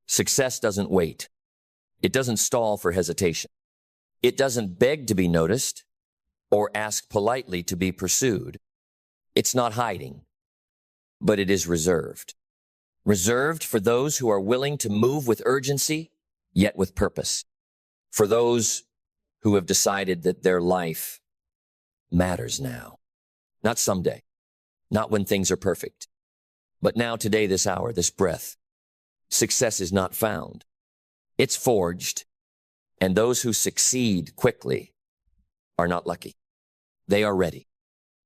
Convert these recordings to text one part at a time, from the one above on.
Success doesn't wait. It doesn't stall for hesitation. It doesn't beg to be noticed or ask politely to be pursued. It's not hiding, but it is reserved. Reserved for those who are willing to move with urgency, yet with purpose. For those who have decided that their life matters now. Not someday, not when things are perfect, but now, today, this hour, this breath. Success is not found. It's forged, and those who succeed quickly are not lucky. They are ready.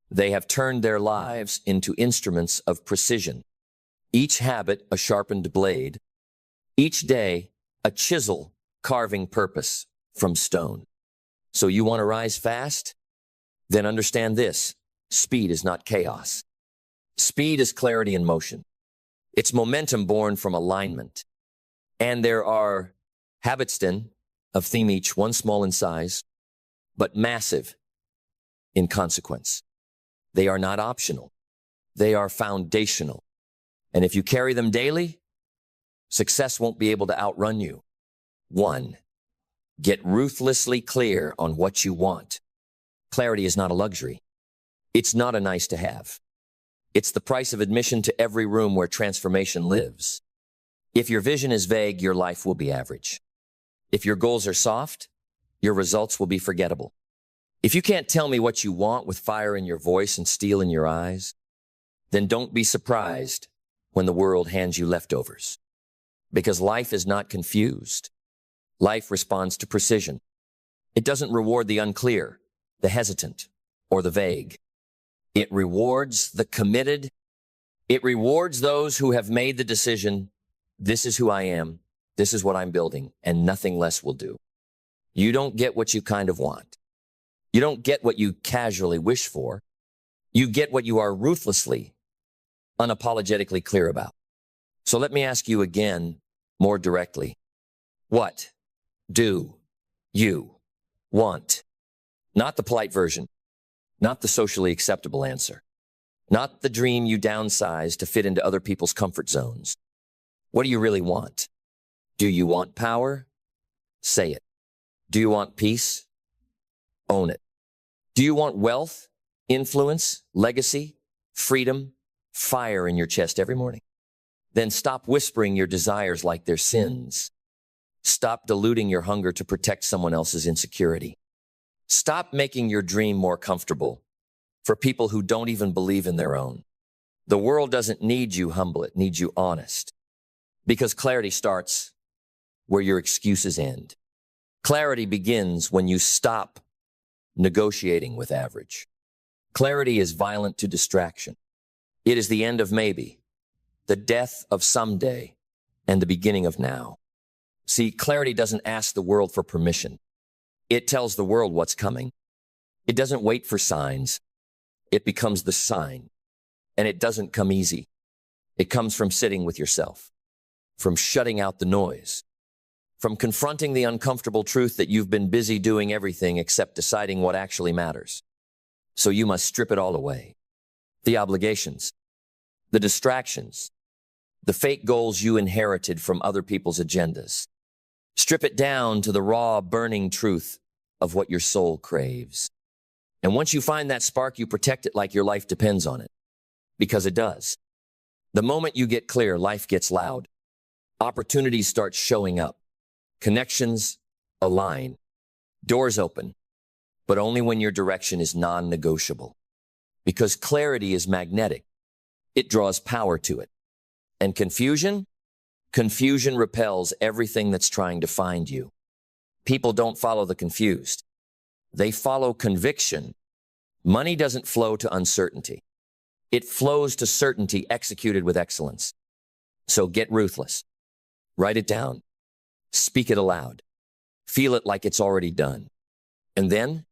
They have turned their lives into instruments of precision. Each habit a sharpened blade, each day a chisel carving purpose from stone. So you want to rise fast? Then understand this: speed is not chaos. Speed is clarity in motion. It's momentum born from alignment. And there are habits then of theme, each one small in size, but massive in consequence. They are not optional. They are foundational. And if you carry them daily, success won't be able to outrun you. 1. Get ruthlessly clear on what you want. Clarity is not a luxury. It's not a nice to have. It's the price of admission to every room where transformation lives. If your vision is vague, your life will be average. If your goals are soft, your results will be forgettable. If you can't tell me what you want with fire in your voice and steel in your eyes, then don't be surprised when the world hands you leftovers. Because life is not confused. Life responds to precision. It doesn't reward the unclear, the hesitant, or the vague. It rewards the committed. It rewards those who have made the decision, this is who I am, this is what I'm building, and nothing less will do. You don't get what you kind of want. You don't get what you casually wish for. You get what you are ruthlessly, unapologetically clear about. So let me ask you again, more directly. What do you want? Not the polite version. Not the socially acceptable answer. Not the dream you downsize to fit into other people's comfort zones. What do you really want? Do you want power? Say it. Do you want peace? Own it. Do you want wealth, influence, legacy, freedom, fire in your chest every morning? Then stop whispering your desires like they're sins. Stop diluting your hunger to protect someone else's insecurity. Stop making your dream more comfortable for people who don't even believe in their own. The world doesn't need you humble, it needs you honest. Because clarity starts where your excuses end. Clarity begins when you stop negotiating with average. Clarity is violent to distraction. It is the end of maybe, the death of someday, and the beginning of now. See, clarity doesn't ask the world for permission. It tells the world what's coming. It doesn't wait for signs. It becomes the sign. And it doesn't come easy. It comes from sitting with yourself, from shutting out the noise, from confronting the uncomfortable truth that you've been busy doing everything except deciding what actually matters. So you must strip it all away. The obligations, the distractions, the fake goals you inherited from other people's agendas. Strip it down to the raw, burning truth of what your soul craves. And once you find that spark, you protect it like your life depends on it. Because it does. The moment you get clear, life gets loud. Opportunities start showing up. Connections align. Doors open. But only when your direction is non-negotiable. Because clarity is magnetic. It draws power to it. And confusion? Confusion repels everything that's trying to find you. People don't follow the confused. They follow conviction. Money doesn't flow to uncertainty. It flows to certainty executed with excellence. So get ruthless. Write it down. Speak it aloud. Feel it like it's already done. And then,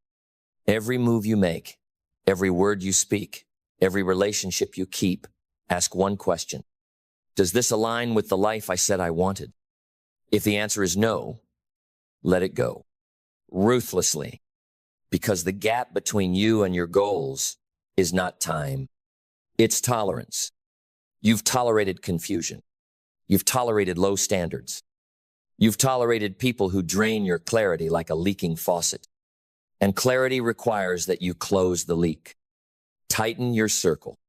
every move you make, every word you speak, every relationship you keep, ask one question. Does this align with the life I said I wanted? If the answer is no, let it go. Ruthlessly. Because the gap between you and your goals is not time. It's tolerance. You've tolerated confusion. You've tolerated low standards. You've tolerated people who drain your clarity like a leaking faucet. And clarity requires that you close the leak. Tighten your circle.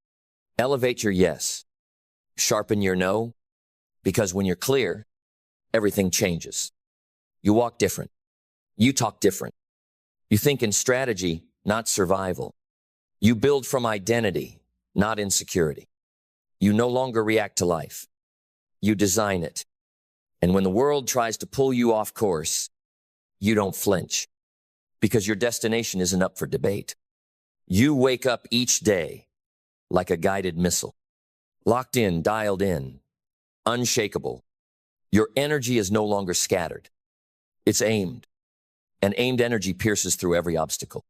Elevate your yes. Sharpen your no. Because when you're clear, everything changes. You walk different. You talk different. You think in strategy, not survival. You build from identity, not insecurity. You no longer react to life. You design it. And when the world tries to pull you off course, you don't flinch. Because your destination isn't up for debate. You wake up each day like a guided missile. Locked in, dialed in, unshakable. Your energy is no longer scattered. It's aimed. And aimed energy pierces through every obstacle.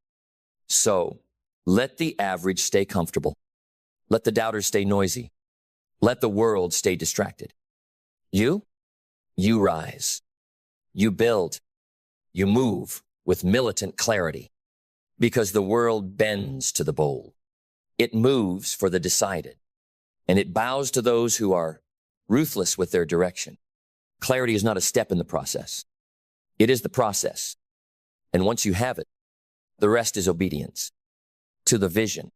So, let the average stay comfortable. Let the doubters stay noisy. Let the world stay distracted. You rise. You build. You move with militant clarity. Because the world bends to the bold. It moves for the decided. And it bows to those who are ruthless with their direction. Clarity is not a step in the process. It is the process. And once you have it, the rest is obedience. To the vision,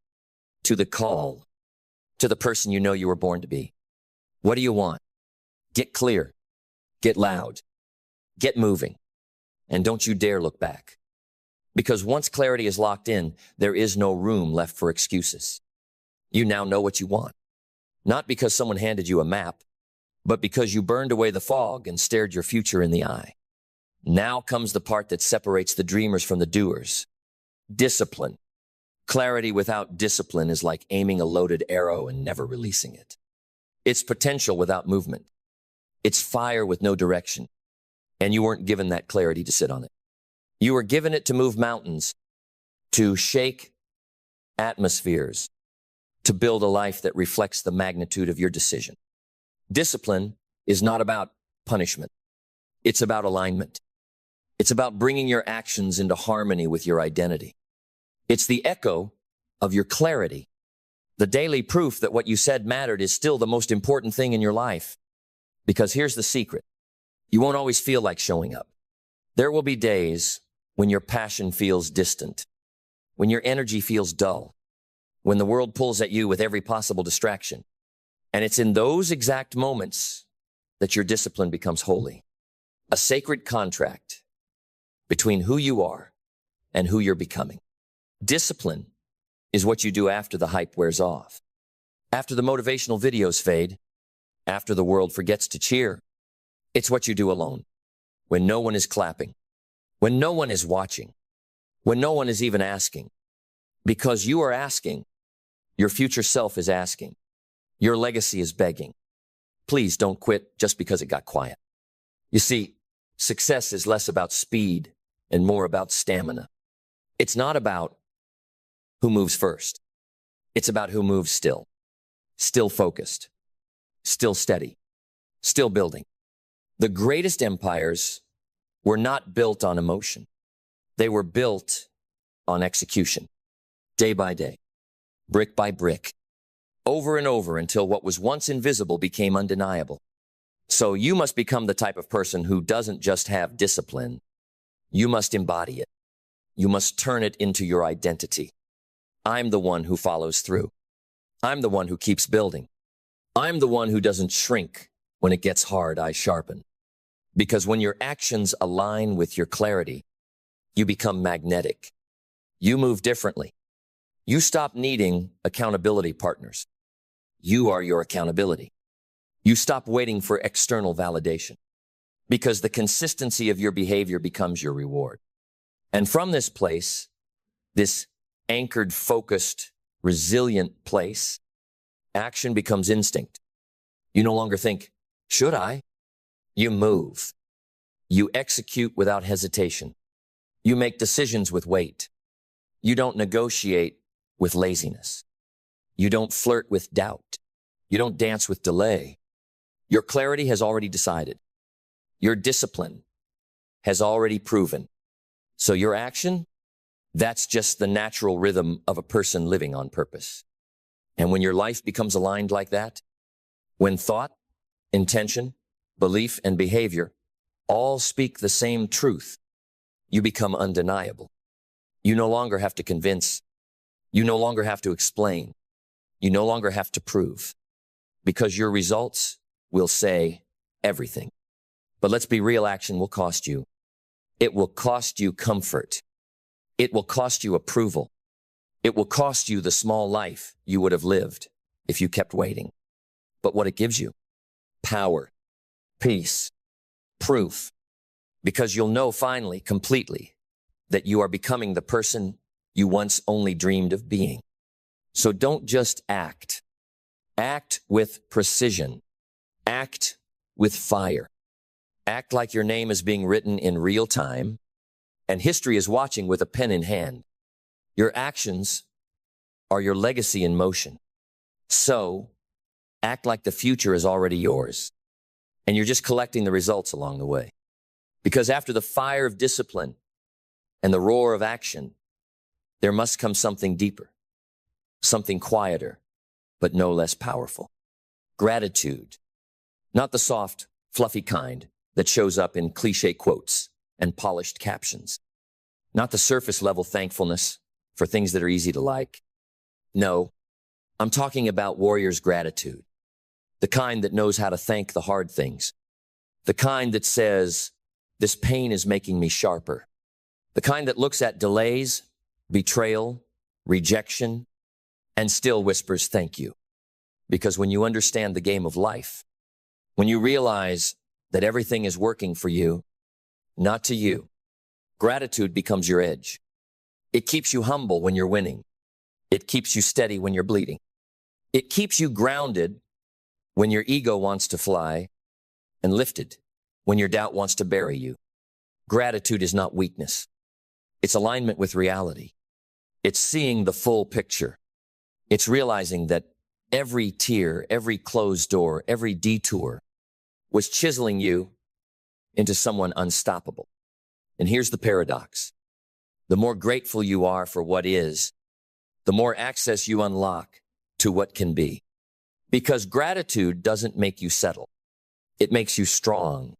to the call, to the person you know you were born to be. What do you want? Get clear, get loud, get moving, and don't you dare look back. Because once clarity is locked in, there is no room left for excuses. You now know what you want. Not because someone handed you a map, but because you burned away the fog and stared your future in the eye. Now comes the part that separates the dreamers from the doers. Discipline. Clarity without discipline is like aiming a loaded arrow and never releasing it. It's potential without movement. It's fire with no direction. And you weren't given that clarity to sit on it. You were given it to move mountains, to shake atmospheres, to build a life that reflects the magnitude of your decision. Discipline is not about punishment. It's about alignment. It's about bringing your actions into harmony with your identity. It's the echo of your clarity. The daily proof that what you said mattered is still the most important thing in your life. Because here's the secret. You won't always feel like showing up. There will be days when your passion feels distant, when your energy feels dull, when the world pulls at you with every possible distraction. And it's in those exact moments that your discipline becomes holy. A sacred contract between who you are and who you're becoming. Discipline is what you do after the hype wears off, after the motivational videos fade, after the world forgets to cheer. It's what you do alone, when no one is clapping, when no one is watching, when no one is even asking. Because you are asking, your future self is asking, your legacy is begging. Please don't quit just because it got quiet. You see, success is less about speed and more about stamina. It's not about who moves first. It's about who moves still focused, still steady, still building. The greatest empires were not built on emotion. They were built on execution, day by day, brick by brick, over and over until what was once invisible became undeniable. So you must become the type of person who doesn't just have discipline. You must embody it. You must turn it into your identity. I'm the one who follows through. I'm the one who keeps building. I'm the one who doesn't shrink when it gets hard, I sharpen. Because when your actions align with your clarity, you become magnetic. You move differently. You stop needing accountability partners. You are your accountability. You stop waiting for external validation because the consistency of your behavior becomes your reward. And from this place, this anchored, focused, resilient place, action becomes instinct. You no longer think, should I? You move. You execute without hesitation. You make decisions with weight. You don't negotiate with laziness. You don't flirt with doubt. You don't dance with delay. Your clarity has already decided. Your discipline has already proven. So your action, that's just the natural rhythm of a person living on purpose. And when your life becomes aligned like that, when thought, intention, belief, and behavior all speak the same truth. You become undeniable. You no longer have to convince. You no longer have to explain. You no longer have to prove. Because your results will say everything. But let's be real, action will cost you. It will cost you comfort. It will cost you approval. It will cost you the small life you would have lived if you kept waiting. But what it gives you? Power, peace, proof. Because you'll know finally, completely, that you are becoming the person you once only dreamed of being. So don't just act. Act with precision. Act with fire. Act like your name is being written in real time, and history is watching with a pen in hand. Your actions are your legacy in motion. So, act like the future is already yours, and you're just collecting the results along the way. Because after the fire of discipline and the roar of action, there must come something deeper, something quieter, but no less powerful. Gratitude. Not the soft, fluffy kind that shows up in cliché quotes and polished captions. Not the surface level thankfulness for things that are easy to like. No, I'm talking about warrior's gratitude. The kind that knows how to thank the hard things. The kind that says, this pain is making me sharper. The kind that looks at delays, betrayal, rejection, and still whispers thank you. Because when you understand the game of life, when you realize that everything is working for you, not to you, gratitude becomes your edge. It keeps you humble when you're winning. It keeps you steady when you're bleeding. It keeps you grounded when your ego wants to fly, and lifted when your doubt wants to bury you. Gratitude is not weakness. It's alignment with reality. It's seeing the full picture. It's realizing that every tear, every closed door, every detour was chiseling you into someone unstoppable. And here's the paradox. The more grateful you are for what is, the more access you unlock to what can be. Because gratitude doesn't make you settle. It makes you strong.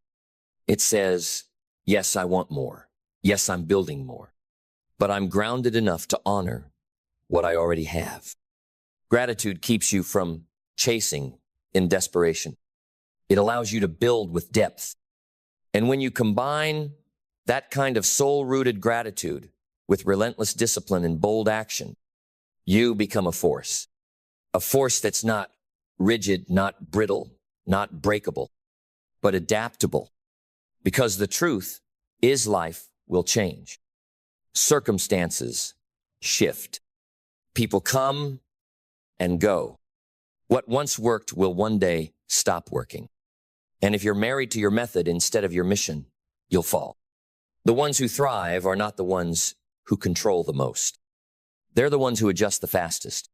It says, yes, I want more. Yes, I'm building more. But I'm grounded enough to honor what I already have. Gratitude keeps you from chasing in desperation. It allows you to build with depth. And when you combine that kind of soul-rooted gratitude with relentless discipline and bold action, you become a force that's not rigid, not brittle, not breakable, but adaptable. Because the truth is life will change. Circumstances shift. People come and go. What once worked will one day stop working. And if you're married to your method instead of your mission, you'll fall. The ones who thrive are not the ones who control the most. They're the ones who adjust the fastest.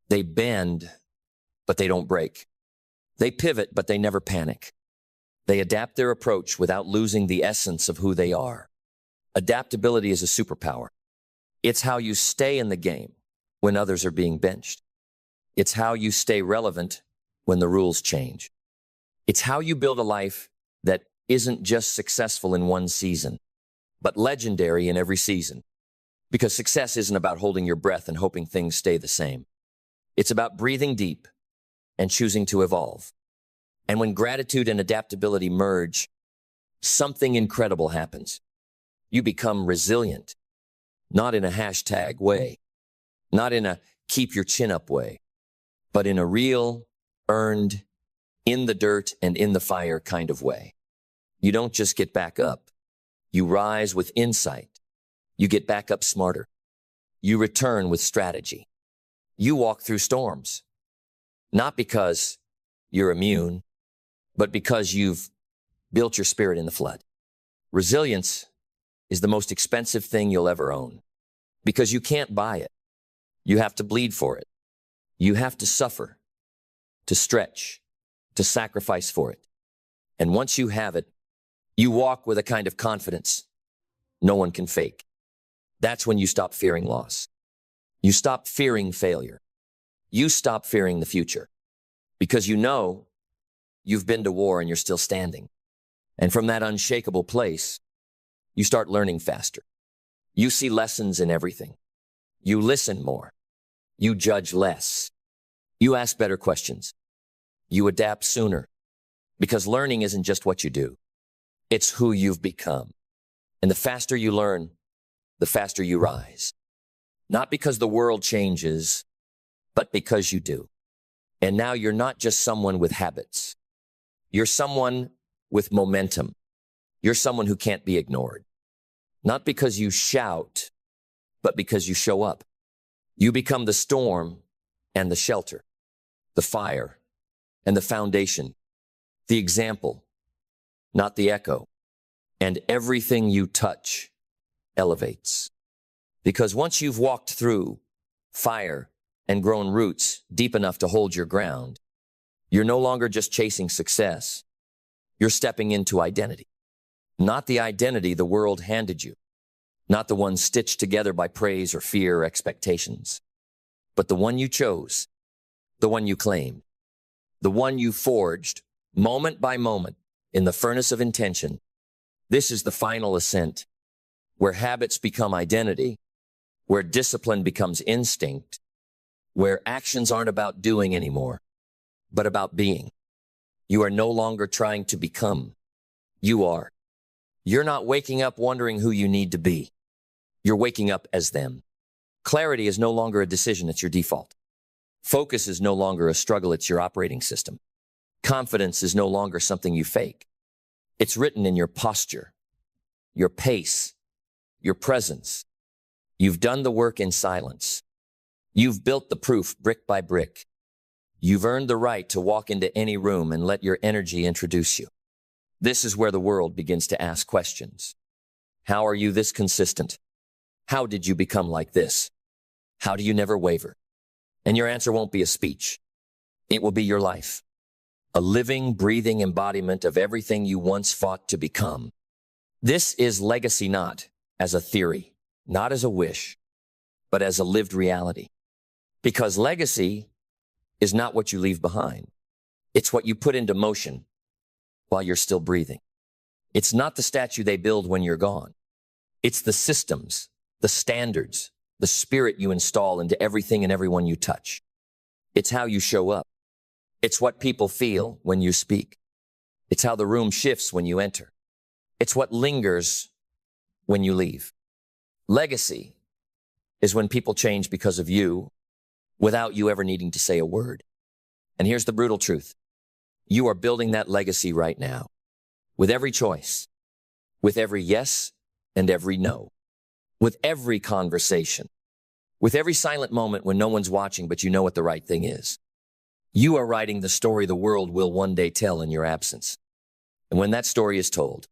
They bend, but they don't break. They pivot, but they never panic. They adapt their approach without losing the essence of who they are. Adaptability is a superpower. It's how you stay in the game when others are being benched. It's how you stay relevant when the rules change. It's how you build a life that isn't just successful in one season, but legendary in every season. Because success isn't about holding your breath and hoping things stay the same. It's about breathing deep and choosing to evolve. And when gratitude and adaptability merge, something incredible happens. You become resilient, not in a hashtag way, not in a keep your chin up way, but in a real, earned, in the dirt and in the fire kind of way. You don't just get back up. You rise with insight. You get back up smarter. You return with strategy. You walk through storms, not because you're immune, but because you've built your spirit in the flood. Resilience is the most expensive thing you'll ever own because you can't buy it. You have to bleed for it. You have to suffer, to stretch, to sacrifice for it. And once you have it, you walk with a kind of confidence no one can fake. That's when you stop fearing loss. You stop fearing failure. You stop fearing the future because you know You've been to war and you're still standing. And from that unshakable place, you start learning faster. You see lessons in everything. You listen more. You judge less. You ask better questions. You adapt sooner. Because learning isn't just what you do. It's who you've become. And the faster you learn, the faster you rise. Not because the world changes, but because you do. And now you're not just someone with habits. You're someone with momentum. You're someone who can't be ignored. Not because you shout, but because you show up. You become the storm and the shelter, the fire and the foundation, the example, not the echo. And everything you touch elevates. Because once you've walked through fire and grown roots deep enough to hold your ground, you're no longer just chasing success. You're stepping into identity. Not the identity the world handed you. Not the one stitched together by praise or fear or expectations. But the one you chose. The one you claimed. The one you forged moment by moment in the furnace of intention. This is the final ascent, where habits become identity, where discipline becomes instinct, where actions aren't about doing anymore, but about being. You are no longer trying to become. You are. You're not waking up wondering who you need to be. You're waking up as them. Clarity is no longer a decision, it's your default. Focus is no longer a struggle, it's your operating system. Confidence is no longer something you fake. It's written in your posture, your pace, your presence. You've done the work in silence. You've built the proof brick by brick. You've earned the right to walk into any room and let your energy introduce you. This is where the world begins to ask questions. How are you this consistent? How did you become like this? How do you never waver? And your answer won't be a speech. It will be your life. A living, breathing embodiment of everything you once fought to become. This is legacy not as a theory, not as a wish, but as a lived reality. Because legacy is not what you leave behind. It's what you put into motion while you're still breathing. It's not the statue they build when you're gone. It's the systems, the standards, the spirit you install into everything and everyone you touch. It's how you show up. It's what people feel when you speak. It's how the room shifts when you enter. It's what lingers when you leave. Legacy is when people change because of you without you ever needing to say a word. And here's the brutal truth. You are building that legacy right now with every choice, with every yes and every no, with every conversation, with every silent moment when no one's watching but you know what the right thing is. You are writing the story the world will one day tell in your absence. And when that story is told,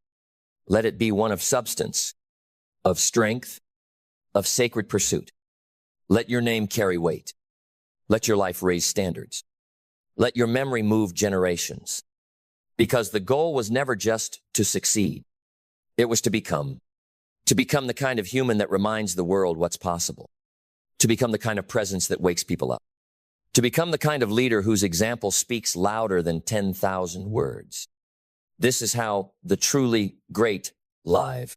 let it be one of substance, of strength, of sacred pursuit. Let your name carry weight. Let your life raise standards. Let your memory move generations. Because the goal was never just to succeed. It was to become the kind of human that reminds the world what's possible. To become the kind of presence that wakes people up. To become the kind of leader whose example speaks louder than 10,000 words. This is how the truly great live.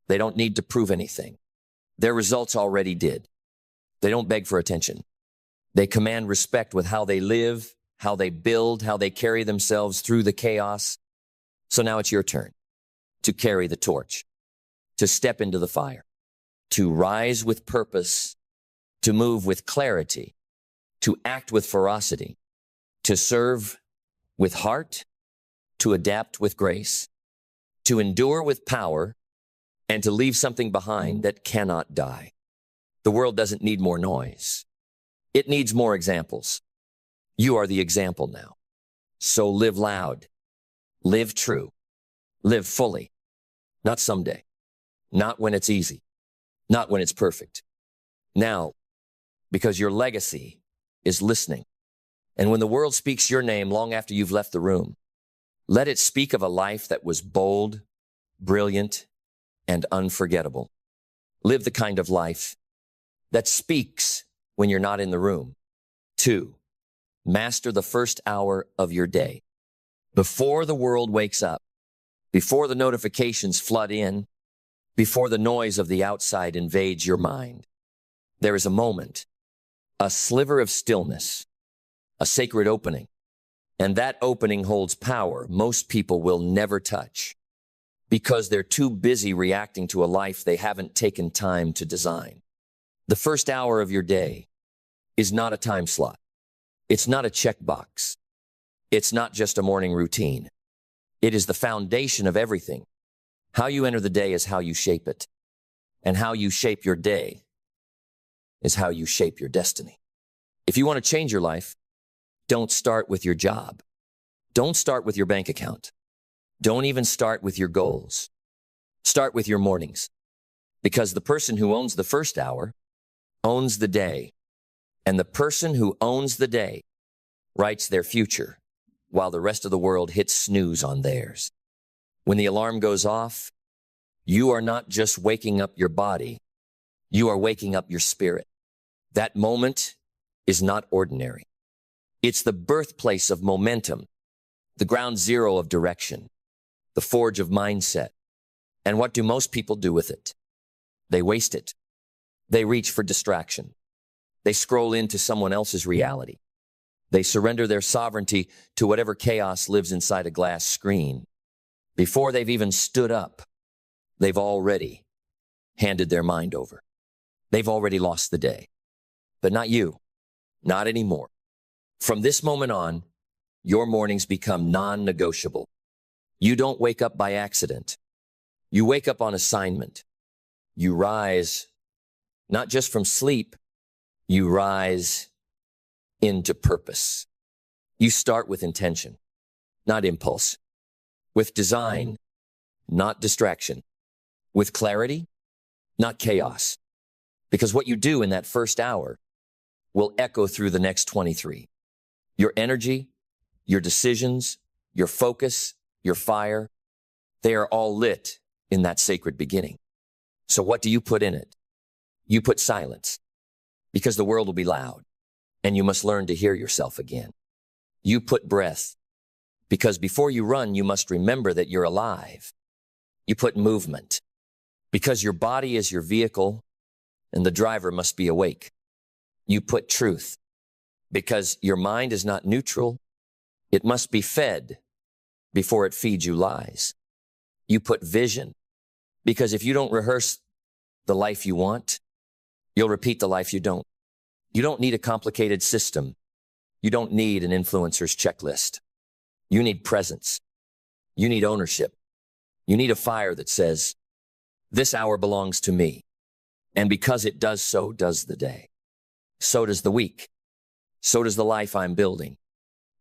They don't need to prove anything. Their results already did. They don't beg for attention. They command respect with how they live, how they build, how they carry themselves through the chaos. So now it's your turn to carry the torch, to step into the fire, to rise with purpose, to move with clarity, to act with ferocity, to serve with heart, to adapt with grace, to endure with power, and to leave something behind that cannot die. The world doesn't need more noise. It needs more examples. You are the example now. So live loud, live true, live fully, not someday, not when it's easy, not when it's perfect. Now, because your legacy is listening. And when the world speaks your name long after you've left the room, let it speak of a life that was bold, brilliant, and unforgettable. Live the kind of life that speaks when you're not in the room. 2, master the first hour of your day. Before the world wakes up, before the notifications flood in, before the noise of the outside invades your mind, there is a moment, a sliver of stillness, a sacred opening. And that opening holds power most people will never touch because they're too busy reacting to a life they haven't taken time to design. The first hour of your day is not a time slot. It's not a checkbox. It's not just a morning routine. It is the foundation of everything. How you enter the day is how you shape it. And how you shape your day is how you shape your destiny. If you want to change your life, don't start with your job. Don't start with your bank account. Don't even start with your goals. Start with your mornings. Because the person who owns the first hour owns the day. And the person who owns the day writes their future while the rest of the world hits snooze on theirs. When the alarm goes off, you are not just waking up your body, you are waking up your spirit. That moment is not ordinary. It's the birthplace of momentum, the ground zero of direction, the forge of mindset. And what do most people do with it? They waste it. They reach for distraction. They scroll into someone else's reality. They surrender their sovereignty to whatever chaos lives inside a glass screen. Before they've even stood up, they've already handed their mind over. They've already lost the day. But not you. Not anymore. From this moment on, your mornings become non-negotiable. You don't wake up by accident. You wake up on assignment. You rise, not just from sleep, you rise into purpose. You start with intention, not impulse. With design, not distraction. With clarity, not chaos. Because what you do in that first hour will echo through the next 23. Your energy, your decisions, your focus, your fire, they are all lit in that sacred beginning. So what do you put in it? You put silence, because the world will be loud, and you must learn to hear yourself again. You put breath, because before you run, you must remember that you're alive. You put movement, because your body is your vehicle, and the driver must be awake. You put truth, because your mind is not neutral. It must be fed before it feeds you lies. You put vision, because if you don't rehearse the life you want, you'll repeat the life you don't. You don't need a complicated system. You don't need an influencer's checklist. You need presence. You need ownership. You need a fire that says, this hour belongs to me. And because it does, so does the day. So does the week. So does the life I'm building.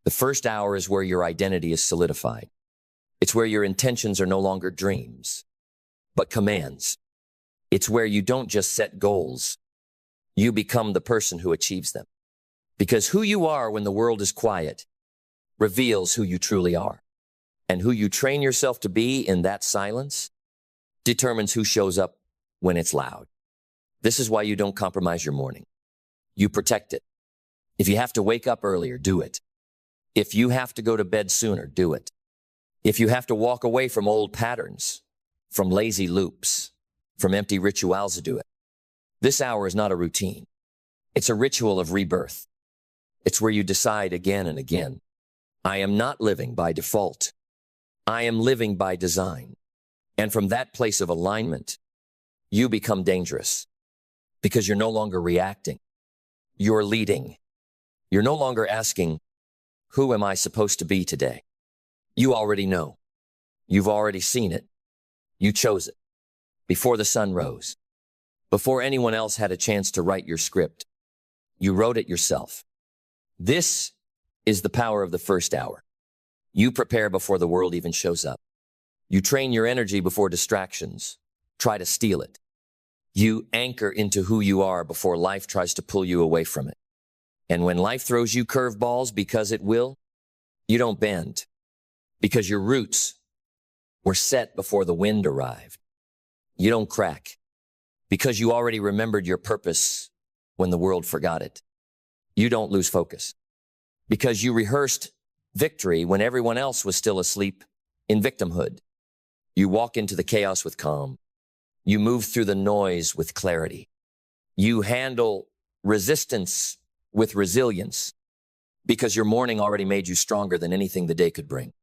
The first hour is where your identity is solidified. It's where your intentions are no longer dreams, but commands. It's where you don't just set goals. You become the person who achieves them. Because who you are when the world is quiet reveals who you truly are. And who you train yourself to be in that silence determines who shows up when it's loud. This is why you don't compromise your morning. You protect it. If you have to wake up earlier, do it. If you have to go to bed sooner, do it. If you have to walk away from old patterns, from lazy loops, from empty rituals, do it. This hour is not a routine. It's a ritual of rebirth. It's where you decide again and again, I am not living by default. I am living by design. And from that place of alignment, you become dangerous because you're no longer reacting. You're leading. You're no longer asking, who am I supposed to be today? You already know. You've already seen it. You chose it before the sun rose, before anyone else had a chance to write your script. You wrote it yourself. This is the power of the first hour. You prepare before the world even shows up. You train your energy before distractions try to steal it. You anchor into who you are before life tries to pull you away from it. And when life throws you curveballs, because it will, you don't bend, because your roots were set before the wind arrived. You don't crack, because you already remembered your purpose when the world forgot it. You don't lose focus, because you rehearsed victory when everyone else was still asleep in victimhood. You walk into the chaos with calm. You move through the noise with clarity. You handle resistance with resilience because your morning already made you stronger than anything the day could bring.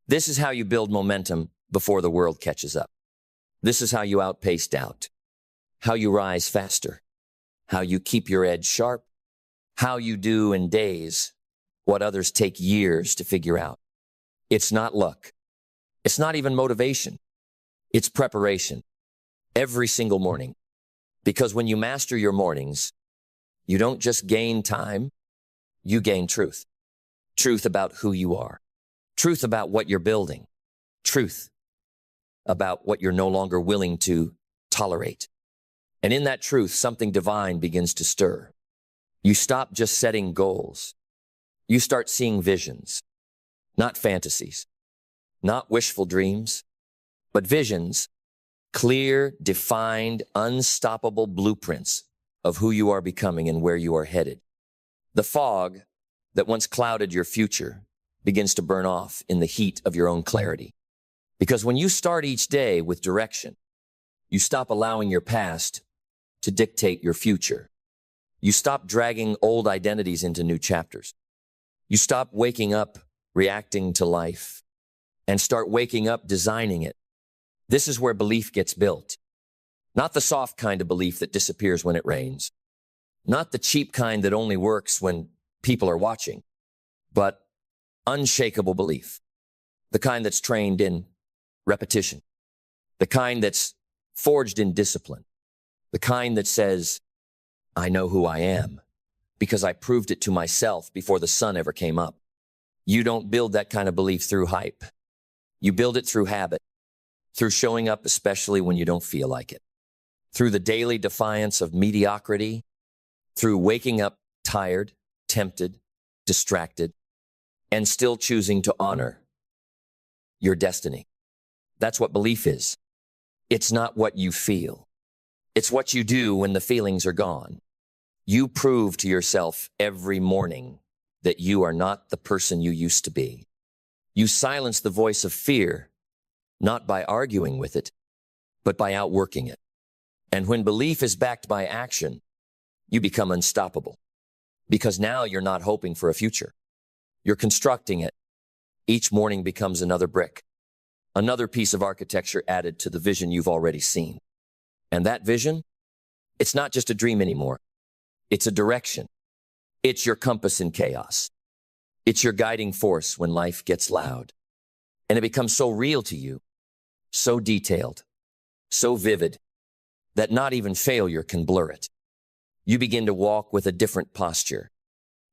This is how you build momentum before the world catches up. This is how you outpace doubt, how you rise faster, how you keep your edge sharp, how you do in days what others take years to figure out. It's not luck. It's not even motivation. It's preparation. Every single morning. Because when you master your mornings, you don't just gain time, you gain truth. Truth about who you are. Truth about what you're building. Truth about what you're no longer willing to tolerate. And in that truth, something divine begins to stir. You stop just setting goals. You start seeing visions, not fantasies, not wishful dreams, but visions, clear, defined, unstoppable blueprints of who you are becoming and where you are headed. The fog that once clouded your future begins to burn off in the heat of your own clarity. Because when you start each day with direction, you stop allowing your past to dictate your future. You stop dragging old identities into new chapters. You stop waking up reacting to life and start waking up designing it. This is where belief gets built. Not the soft kind of belief that disappears when it rains. Not the cheap kind that only works when people are watching, but unshakable belief. The kind that's trained in repetition. The kind that's forged in discipline. The kind that says, I know who I am because I proved it to myself before the sun ever came up. You don't build that kind of belief through hype. You build it through habit, through showing up especially when you don't feel like it, through the daily defiance of mediocrity, through waking up tired, tempted, distracted, and still choosing to honor your destiny. That's what belief is. It's not what you feel. It's what you do when the feelings are gone. You prove to yourself every morning that you are not the person you used to be. You silence the voice of fear, not by arguing with it, but by outworking it. And when belief is backed by action, you become unstoppable. Because now you're not hoping for a future. You're constructing it. Each morning becomes another brick, another piece of architecture added to the vision you've already seen. And that vision, it's not just a dream anymore. It's a direction. It's your compass in chaos. It's your guiding force when life gets loud. And it becomes so real to you, so detailed, so vivid, that not even failure can blur it. You begin to walk with a different posture,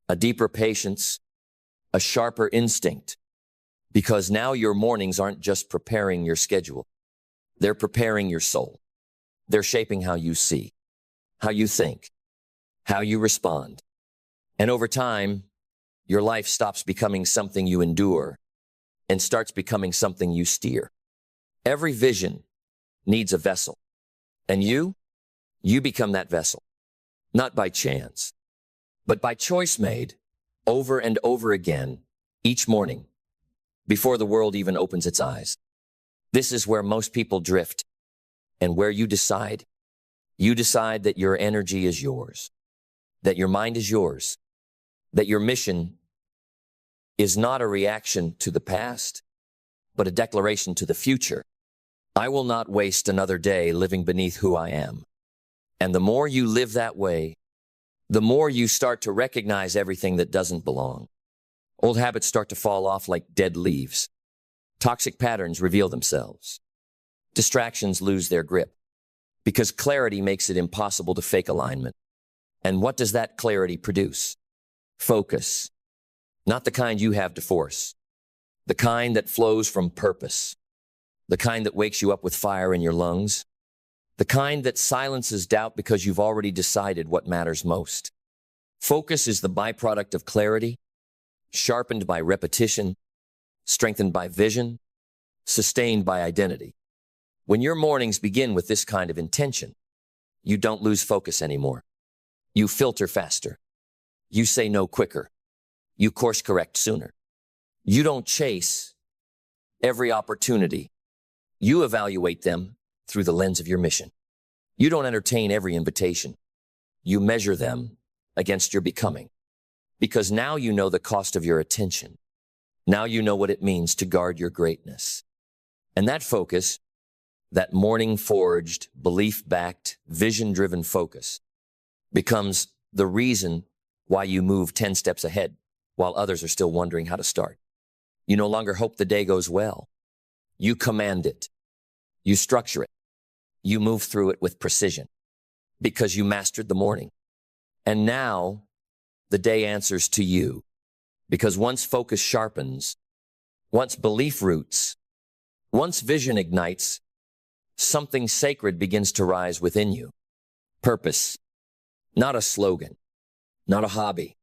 a deeper patience, a sharper instinct, because now your mornings aren't just preparing your schedule. They're preparing your soul. They're shaping how you see, how you think, how you respond. And over time, your life stops becoming something you endure and starts becoming something you steer. Every vision needs a vessel, and you become that vessel, not by chance, but by choice made over and over again each morning before the world even opens its eyes. This is where most people drift and where you decide that your energy is yours, that your mind is yours, that your mission is not a reaction to the past, but a declaration to the future. I will not waste another day living beneath who I am. And the more you live that way, the more you start to recognize everything that doesn't belong. Old habits start to fall off like dead leaves. Toxic patterns reveal themselves. Distractions lose their grip because clarity makes it impossible to fake alignment. And what does that clarity produce? Focus. Not the kind you have to force. The kind that flows from purpose. The kind that wakes you up with fire in your lungs. The kind that silences doubt because you've already decided what matters most. Focus is the byproduct of clarity, sharpened by repetition, strengthened by vision, sustained by identity. When your mornings begin with this kind of intention, you don't lose focus anymore. You filter faster. You say no quicker. You course correct sooner. You don't chase every opportunity. You evaluate them through the lens of your mission. You don't entertain every invitation. You measure them against your becoming. Because now you know the cost of your attention. Now you know what it means to guard your greatness. And that focus, that morning-forged, belief-backed, vision-driven focus, becomes the reason why you move 10 steps ahead while others are still wondering how to start. You no longer hope the day goes well. You command it. You structure it. You move through it with precision because you mastered the morning. And now the day answers to you because once focus sharpens, once belief roots, once vision ignites, something sacred begins to rise within you. Purpose, not a slogan, not a hobby,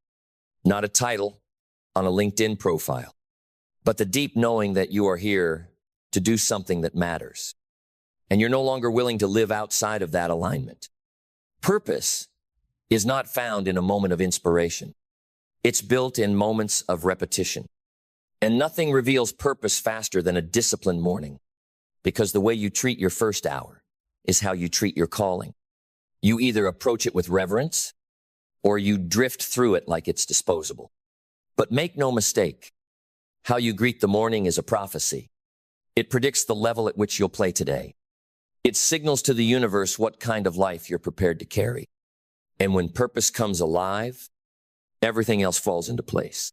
not a title on a LinkedIn profile, but the deep knowing that you are here to do something that matters. And you're no longer willing to live outside of that alignment. Purpose is not found in a moment of inspiration. It's built in moments of repetition. And nothing reveals purpose faster than a disciplined morning, because the way you treat your first hour is how you treat your calling. You either approach it with reverence or you drift through it like it's disposable. But make no mistake, how you greet the morning is a prophecy. It predicts the level at which you'll play today. It signals to the universe what kind of life you're prepared to carry. And when purpose comes alive, everything else falls into place.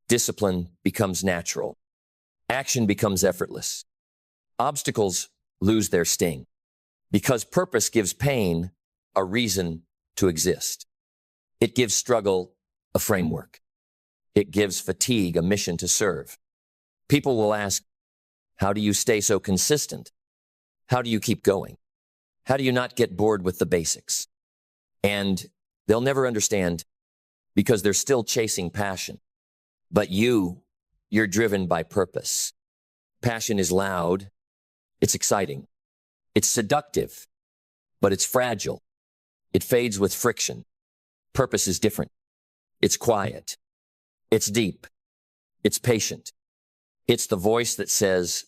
Discipline becomes natural. Action becomes effortless. Obstacles lose their sting because purpose gives pain a reason to exist. It gives struggle a framework. It gives fatigue a mission to serve. People will ask, how do you stay so consistent? How do you keep going? How do you not get bored with the basics? And they'll never understand because they're still chasing passion. But you're driven by purpose. Passion is loud. It's exciting. It's seductive, but it's fragile. It fades with friction. Purpose is different. It's quiet. It's deep. It's patient. It's the voice that says,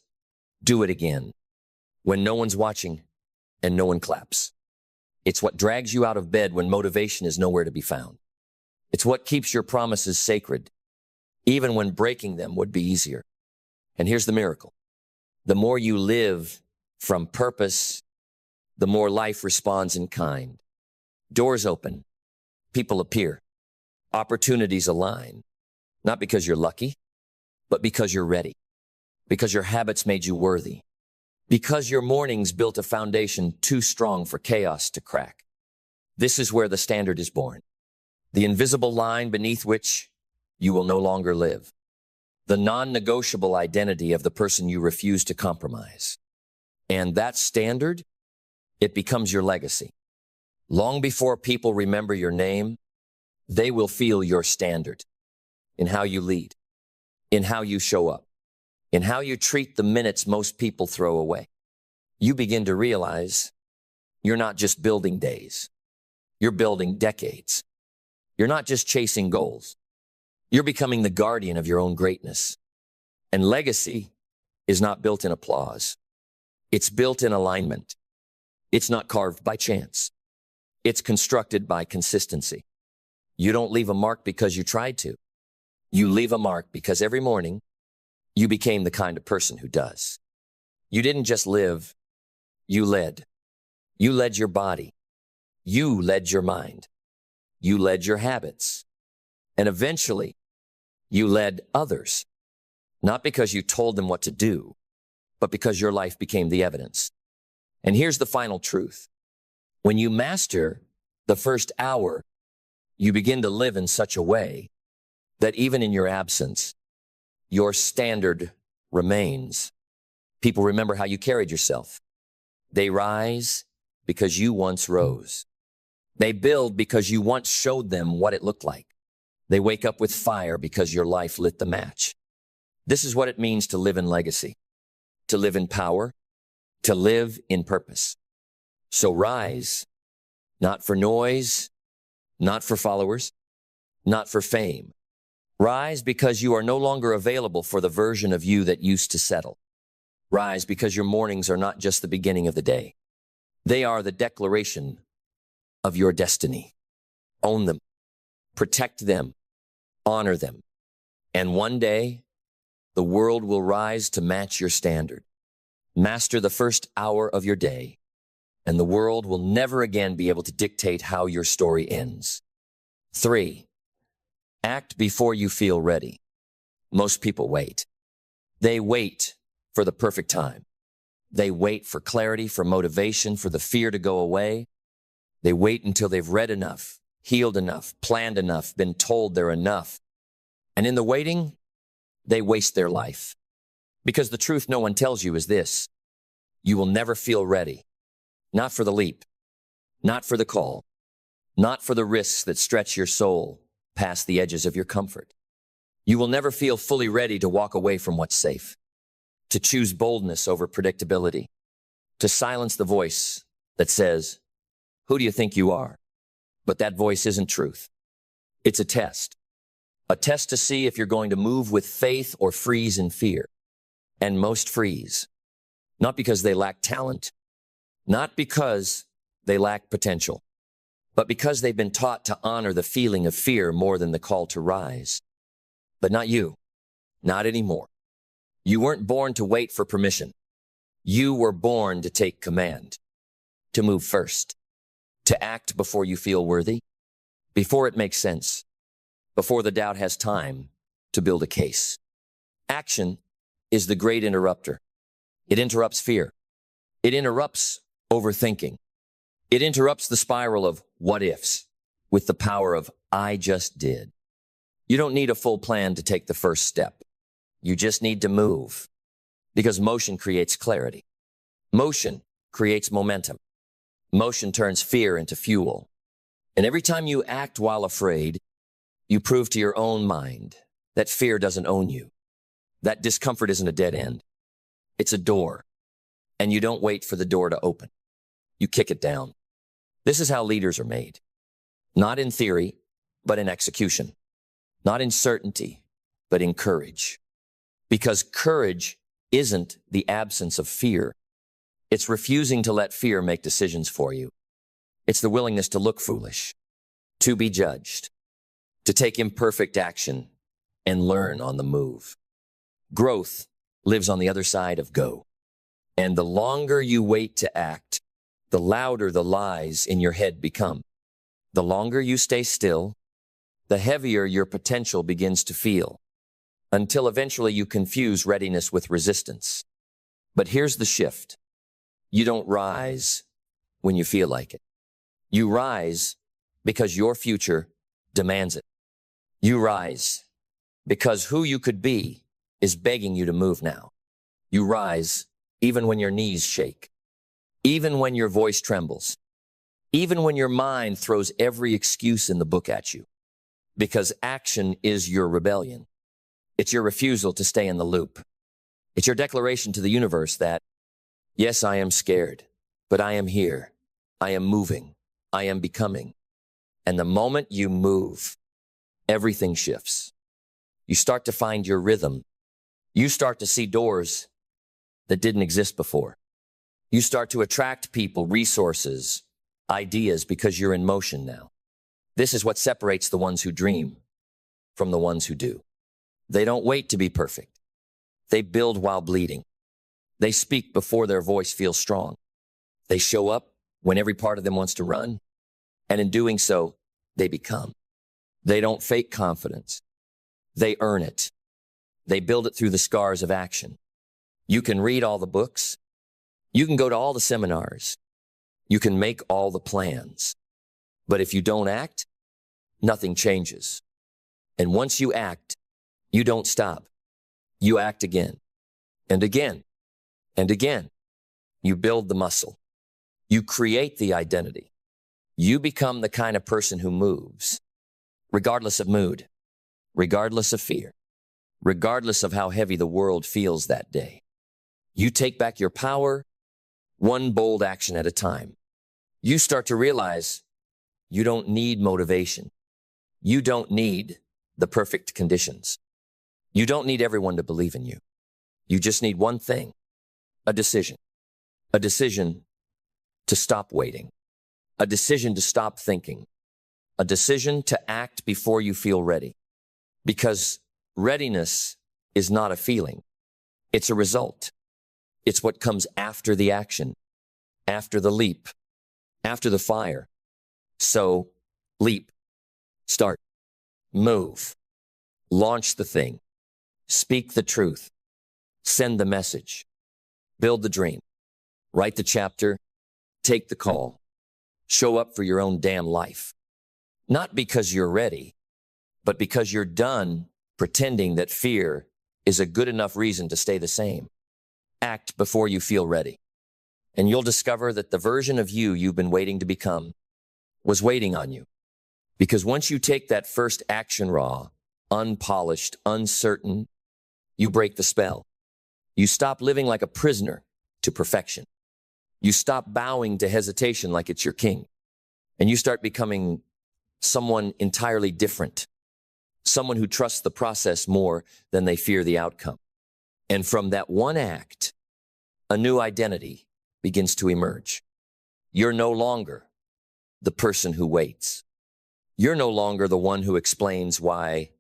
do it again, when no one's watching and no one claps. It's what drags you out of bed when motivation is nowhere to be found. It's what keeps your promises sacred, even when breaking them would be easier. And here's the miracle. The more you live from purpose, the more life responds in kind. Doors open, people appear, opportunities align, not because you're lucky, but because you're ready, because your habits made you worthy, because your mornings built a foundation too strong for chaos to crack. This is where the standard is born, the invisible line beneath which you will no longer live, the non-negotiable identity of the person you refuse to compromise. And that standard, it becomes your legacy. Long before people remember your name, they will feel your standard in how you lead, in how you show up, in how you treat the minutes most people throw away. You begin to realize you're not just building days, you're building decades. You're not just chasing goals. You're becoming the guardian of your own greatness. And legacy is not built in applause. It's built in alignment. It's not carved by chance. It's constructed by consistency. You don't leave a mark because you tried to. You leave a mark because every morning you became the kind of person who does. You didn't just live, you led. You led your body. You led your mind. You led your habits. And eventually, you led others, not because you told them what to do, but because your life became the evidence. And here's the final truth. When you master the first hour, you begin to live in such a way that even in your absence, your standard remains. People remember how you carried yourself. They rise because you once rose. They build because you once showed them what it looked like. They wake up with fire because your life lit the match. This is what it means to live in legacy, to live in power, to live in purpose. So rise, not for noise, not for followers, not for fame. Rise because you are no longer available for the version of you that used to settle. Rise because your mornings are not just the beginning of the day. They are the declaration of your destiny. Own them, protect them, honor them. And one day, the world will rise to match your standard. Master the first hour of your day, and the world will never again be able to dictate how your story ends. 3. Act before you feel ready. Most people wait. They wait for the perfect time. They wait for clarity, for motivation, for the fear to go away. They wait until they've read enough, healed enough, planned enough, been told they're enough. And in the waiting, they waste their life. Because the truth no one tells you is this: you will never feel ready. Not for the leap, not for the call, not for the risks that stretch your soul past the edges of your comfort. You will never feel fully ready to walk away from what's safe, to choose boldness over predictability, to silence the voice that says, "Who do you think you are?" But that voice isn't truth. It's a test to see if you're going to move with faith or freeze in fear. And most freeze, not because they lack talent, not because they lack potential, but because they've been taught to honor the feeling of fear more than the call to rise. But not you, not anymore. You weren't born to wait for permission. You were born to take command, to move first, to act before you feel worthy, before it makes sense, before the doubt has time to build a case. Action is the great interrupter. It interrupts fear. It interrupts overthinking. It interrupts the spiral of what ifs with the power of I just did. You don't need a full plan to take the first step. You just need to move, because motion creates clarity. Motion creates momentum. Motion turns fear into fuel. And every time you act while afraid, you prove to your own mind that fear doesn't own you. That discomfort isn't a dead end. It's a door. And you don't wait for the door to open. You kick it down. This is how leaders are made. Not in theory, but in execution. Not in certainty, but in courage. Because courage isn't the absence of fear. It's refusing to let fear make decisions for you. It's the willingness to look foolish, to be judged, to take imperfect action and learn on the move. Growth lives on the other side of go. And the longer you wait to act, the louder the lies in your head become. The longer you stay still, the heavier your potential begins to feel, until eventually you confuse readiness with resistance. But here's the shift. You don't rise when you feel like it. You rise because your future demands it. You rise because who you could be is begging you to move now. You rise even when your knees shake, even when your voice trembles, even when your mind throws every excuse in the book at you. Because action is your rebellion. It's your refusal to stay in the loop. It's your declaration to the universe that, yes, I am scared, but I am here. I am moving. I am becoming. And the moment you move, everything shifts. You start to find your rhythm. You start to see doors that didn't exist before. You start to attract people, resources, ideas because you're in motion now. This is what separates the ones who dream from the ones who do. They don't wait to be perfect. They build while bleeding. They speak before their voice feels strong. They show up when every part of them wants to run. And in doing so, they become. They don't fake confidence. They earn it. They build it through the scars of action. You can read all the books. You can go to all the seminars. You can make all the plans. But if you don't act, nothing changes. And once you act, you don't stop. You act again and again and again. You build the muscle. You create the identity. You become the kind of person who moves, regardless of mood, regardless of fear, regardless of how heavy the world feels that day. You take back your power, one bold action at a time. You start to realize you don't need motivation. You don't need the perfect conditions. You don't need everyone to believe in you. You just need one thing, a decision. A decision to stop waiting. A decision to stop thinking. A decision to act before you feel ready. Because readiness is not a feeling. It's a result. It's what comes after the action, after the leap, after the fire. So, leap, start, move, launch the thing, speak the truth, send the message, build the dream, write the chapter, take the call, show up for your own damn life. Not because you're ready, but because you're done pretending that fear is a good enough reason to stay the same. Act before you feel ready. And you'll discover that the version of you you've been waiting to become was waiting on you. Because once you take that first action raw, unpolished, uncertain, you break the spell. You stop living like a prisoner to perfection. You stop bowing to hesitation like it's your king. And you start becoming someone entirely different. Someone who trusts the process more than they fear the outcome. And from that one act, a new identity begins to emerge. You're no longer the person who waits. You're no longer the one who explains why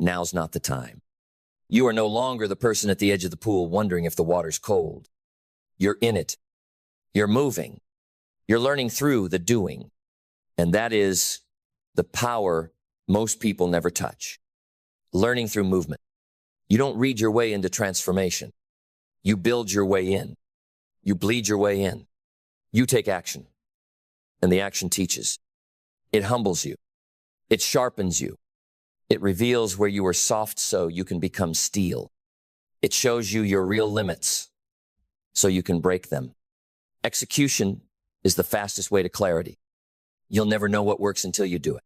now's not the time. You are no longer the person at the edge of the pool wondering if the water's cold. You're in it. You're moving. You're learning through the doing. And that is the power most people never touch. Learning through movement. You don't read your way into transformation. You build your way in. You bleed your way in. You take action. And the action teaches. It humbles you. It sharpens you. It reveals where you were soft so you can become steel. It shows you your real limits so you can break them. Execution is the fastest way to clarity. You'll never know what works until you do it.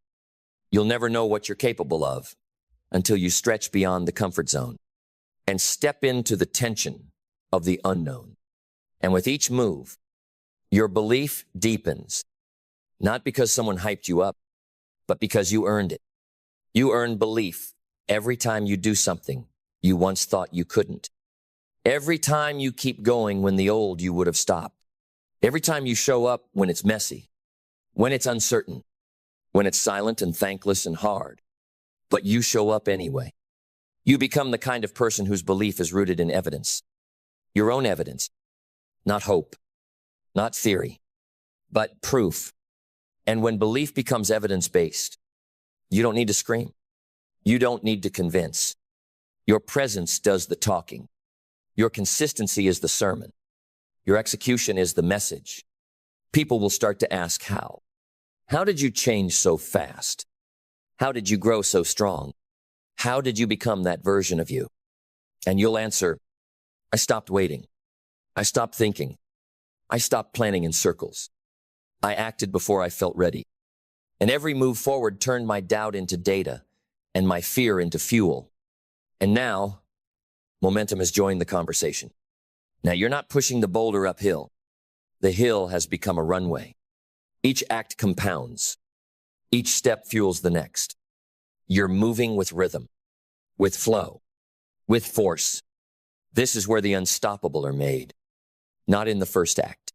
You'll never know what you're capable of until you stretch beyond the comfort zone and step into the tension of the unknown. And with each move, your belief deepens, not because someone hyped you up, but because you earned it. You earn belief every time you do something you once thought you couldn't. Every time you keep going when the old you would have stopped. Every time you show up when it's messy, when it's uncertain, when it's silent and thankless and hard. But you show up anyway. You become the kind of person whose belief is rooted in evidence. Your own evidence. Not hope. Not theory. But proof. And when belief becomes evidence-based, you don't need to scream. You don't need to convince. Your presence does the talking. Your consistency is the sermon. Your execution is the message. People will start to ask how. How did you change so fast? How did you grow so strong? How did you become that version of you? And you'll answer, I stopped waiting. I stopped thinking. I stopped planning in circles. I acted before I felt ready. And every move forward turned my doubt into data and my fear into fuel. And now, momentum has joined the conversation. Now you're not pushing the boulder uphill. The hill has become a runway. Each act compounds. Each step fuels the next. You're moving with rhythm, with flow, with force. This is where the unstoppable are made. Not in the first act,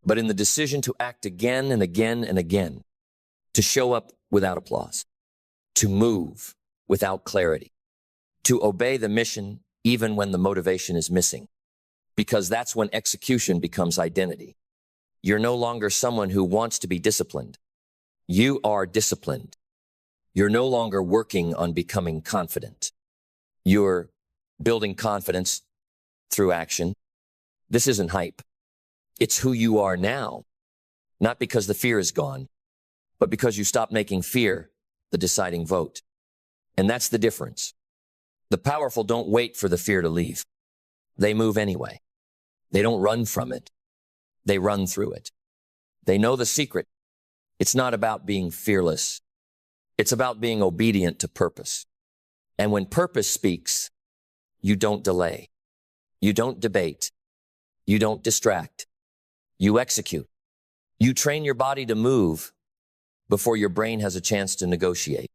but in the decision to act again and again and again. To show up without applause. To move without clarity. To obey the mission even when the motivation is missing. Because that's when execution becomes identity. You're no longer someone who wants to be disciplined. You are disciplined. You're no longer working on becoming confident. You're building confidence through action. This isn't hype. It's who you are now. Not because the fear is gone, but because you stopped making fear the deciding vote. And that's the difference. The powerful don't wait for the fear to leave. They move anyway. They don't run from it. They run through it. They know the secret. It's not about being fearless. It's about being obedient to purpose. And when purpose speaks, you don't delay. You don't debate. You don't distract. You execute. You train your body to move before your brain has a chance to negotiate.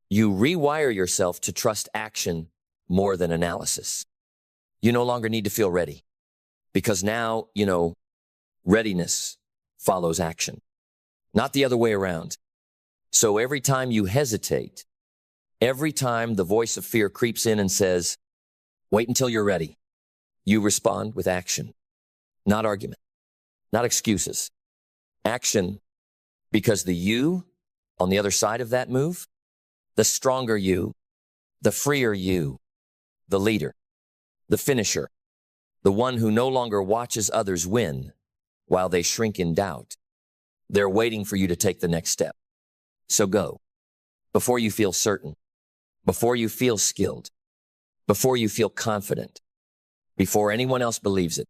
You rewire yourself to trust action more than analysis. You no longer need to feel ready because now, readiness follows action, not the other way around. So every time you hesitate, every time the voice of fear creeps in and says, wait until you're ready, you respond with action, not argument, not excuses. Action, because the you on the other side of that move, the stronger you, the freer you, the leader, the finisher, the one who no longer watches others win while they shrink in doubt. They're waiting for you to take the next step. So go, before you feel certain, before you feel skilled, before you feel confident, before anyone else believes it,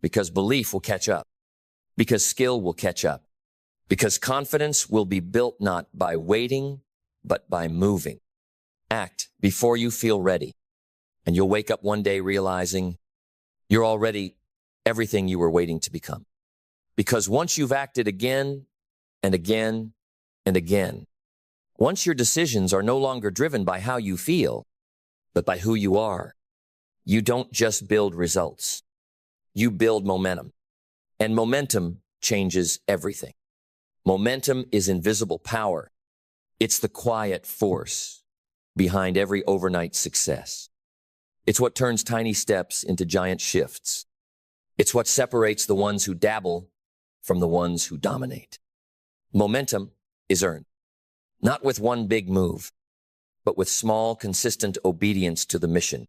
because belief will catch up, because skill will catch up, because confidence will be built not by waiting, but by moving. Act before you feel ready, and you'll wake up one day realizing you're already everything you were waiting to become. Because once you've acted again and again and again, once your decisions are no longer driven by how you feel, but by who you are, you don't just build results. You build momentum. And momentum changes everything. Momentum is invisible power. It's the quiet force behind every overnight success. It's what turns tiny steps into giant shifts. It's what separates the ones who dabble from the ones who dominate. Momentum is earned, not with one big move, but with small, consistent obedience to the mission.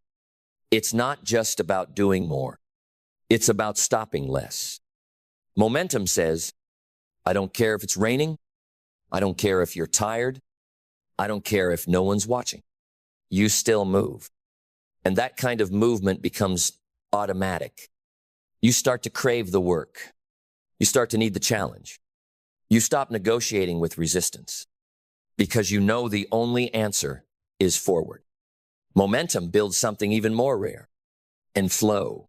It's not just about doing more. It's about stopping less. Momentum says, I don't care if it's raining. I don't care if you're tired. I don't care if no one's watching. You still move. And that kind of movement becomes automatic. You start to crave the work. You start to need the challenge. You stop negotiating with resistance because you know the only answer is forward. Momentum builds something even more rare and flow,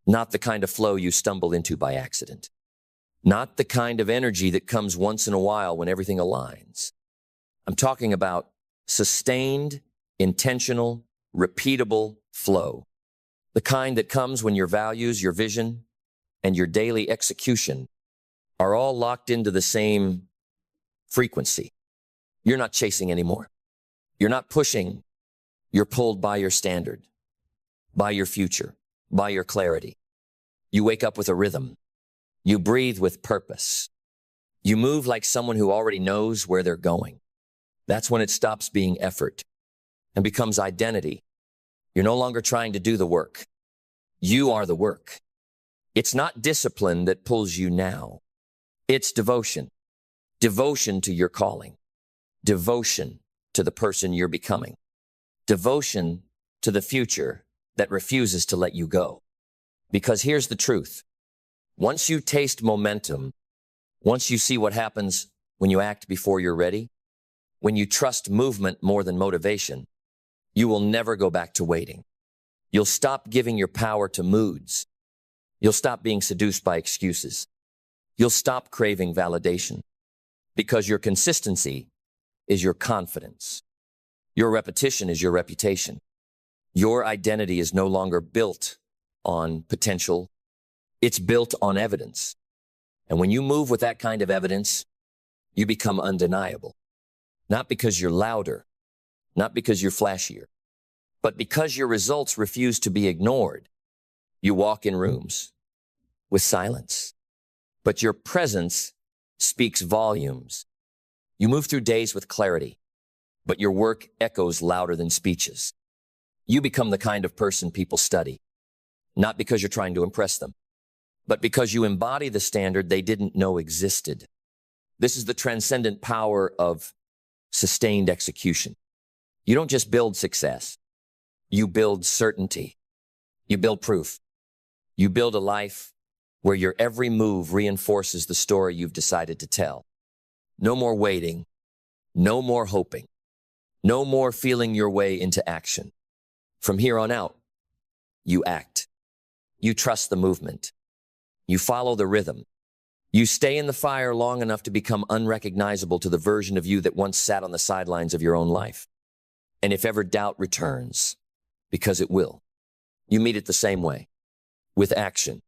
not the kind of flow you stumble into by accident, not the kind of energy that comes once in a while when everything aligns. I'm talking about sustained, intentional, repeatable flow, the kind that comes when your values, your vision, and your daily execution are all locked into the same frequency. You're not chasing anymore. You're not pushing. You're pulled by your standard, by your future, by your clarity. You wake up with a rhythm. You breathe with purpose. You move like someone who already knows where they're going. That's when it stops being effort and becomes identity. You're no longer trying to do the work. You are the work. It's not discipline that pulls you now. It's devotion. Devotion to your calling. Devotion to the person you're becoming. Devotion to the future that refuses to let you go. Because here's the truth. Once you taste momentum, once you see what happens when you act before you're ready, when you trust movement more than motivation, you will never go back to waiting. You'll stop giving your power to moods. You'll stop being seduced by excuses. You'll stop craving validation because your consistency is your confidence. Your repetition is your reputation. Your identity is no longer built on potential. It's built on evidence. And when you move with that kind of evidence, you become undeniable. Not because you're louder, not because you're flashier, but because your results refuse to be ignored. You walk in rooms with silence, but your presence speaks volumes. You move through days with clarity, but your work echoes louder than speeches. You become the kind of person people study, not because you're trying to impress them, but because you embody the standard they didn't know existed. This is the transcendent power of sustained execution. You don't just build success. You build certainty. You build proof. You build a life where your every move reinforces the story you've decided to tell. No more waiting. No more hoping. No more feeling your way into action. From here on out, you act. You trust the movement. You follow the rhythm. You stay in the fire long enough to become unrecognizable to the version of you that once sat on the sidelines of your own life. And if ever doubt returns, because it will, you meet it the same way, with action.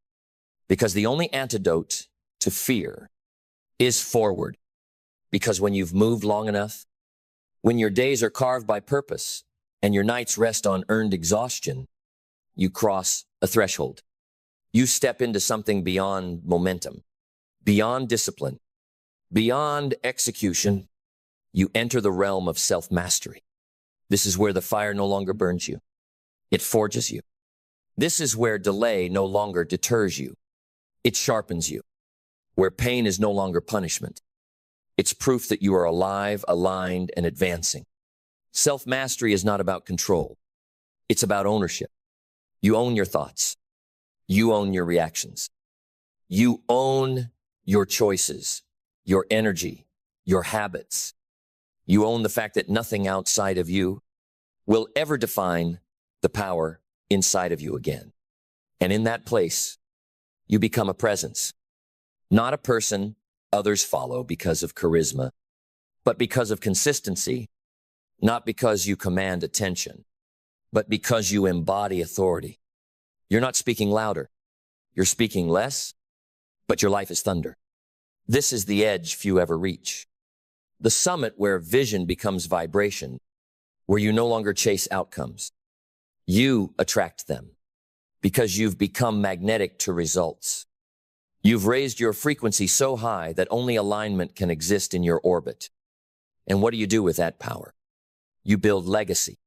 Because the only antidote to fear is forward. Because when you've moved long enough, when your days are carved by purpose and your nights rest on earned exhaustion, you cross a threshold. You step into something beyond momentum, beyond discipline, beyond execution. You enter the realm of self-mastery. This is where the fire no longer burns you. It forges you. This is where delay no longer deters you. It sharpens you. Where pain is no longer punishment. It's proof that you are alive, aligned, and advancing. Self-mastery is not about control. It's about ownership. You own your thoughts. You own your reactions. You own your choices, your energy, your habits. You own the fact that nothing outside of you will ever define the power inside of you again. And in that place, you become a presence, not a person others follow because of charisma, but because of consistency, not because you command attention, but because you embody authority. You're not speaking louder. You're speaking less, but your life is thunder. This is the edge few ever reach. The summit where vision becomes vibration, where you no longer chase outcomes. You attract them because you've become magnetic to results. You've raised your frequency so high that only alignment can exist in your orbit. And what do you do with that power? You build legacy,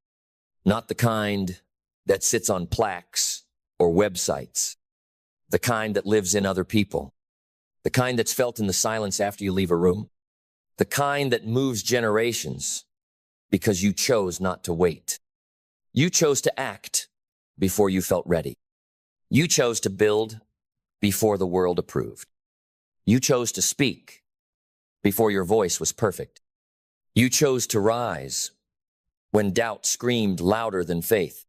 not the kind that sits on plaques or websites, the kind that lives in other people, the kind that's felt in the silence after you leave a room, the kind that moves generations because you chose not to wait. You chose to act before you felt ready. You chose to build before the world approved. You chose to speak before your voice was perfect. You chose to rise when doubt screamed louder than faith.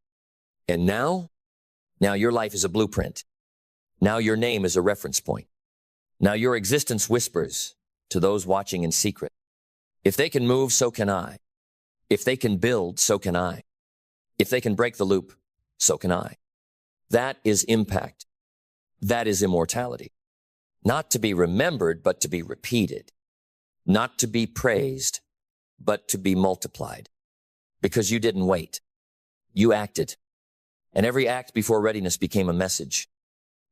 And now your life is a blueprint. Now your name is a reference point. Now your existence whispers to those watching in secret. If they can move, so can I. If they can build, so can I. If they can break the loop, so can I. That is impact. That is immortality. Not to be remembered, but to be repeated. Not to be praised, but to be multiplied. Because you didn't wait. You acted. And every act before readiness became a message.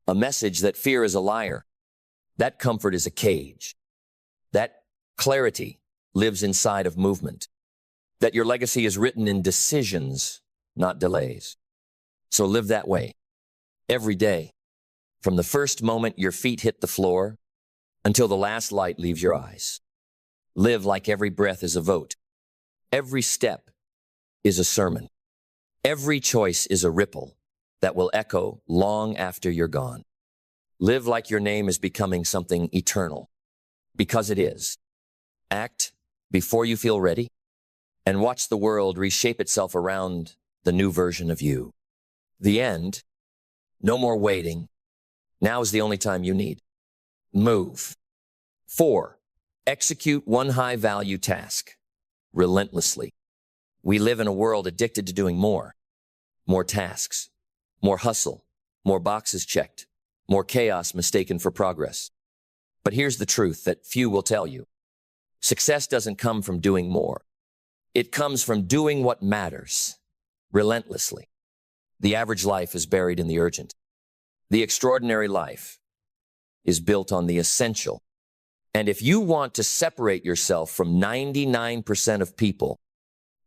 A message that fear is a liar. That comfort is a cage. That clarity lives inside of movement. That your legacy is written in decisions, not delays. So live that way. Every day. From the first moment your feet hit the floor until the last light leaves your eyes. Live like every breath is a vote. Every step is a sermon. Every choice is a ripple that will echo long after you're gone. Live like your name is becoming something eternal, because it is. Act before you feel ready, and watch the world reshape itself around the new version of you. The end. No more waiting. Now is the only time you need. Move. 4. Execute one high-value task relentlessly. We live in a world addicted to doing more. More tasks, more hustle, more boxes checked, more chaos mistaken for progress. But here's the truth that few will tell you. Success doesn't come from doing more. It comes from doing what matters, relentlessly. The average life is buried in the urgent. The extraordinary life is built on the essential. And if you want to separate yourself from 99% of people,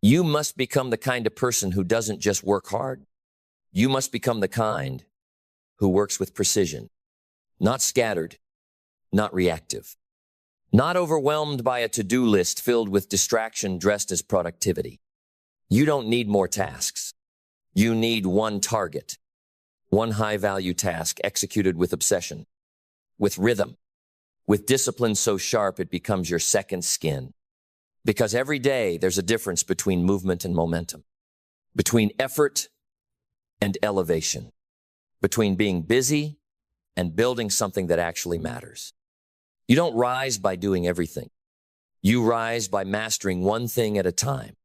you must become the kind of person who doesn't just work hard. You must become the kind who works with precision, not scattered, not reactive, not overwhelmed by a to-do list filled with distraction dressed as productivity. You don't need more tasks. You need one target. One high-value task executed with obsession, with rhythm, with discipline so sharp it becomes your second skin. Because every day there's a difference between movement and momentum, between effort and elevation, between being busy and building something that actually matters. You don't rise by doing everything. You rise by mastering one thing at a time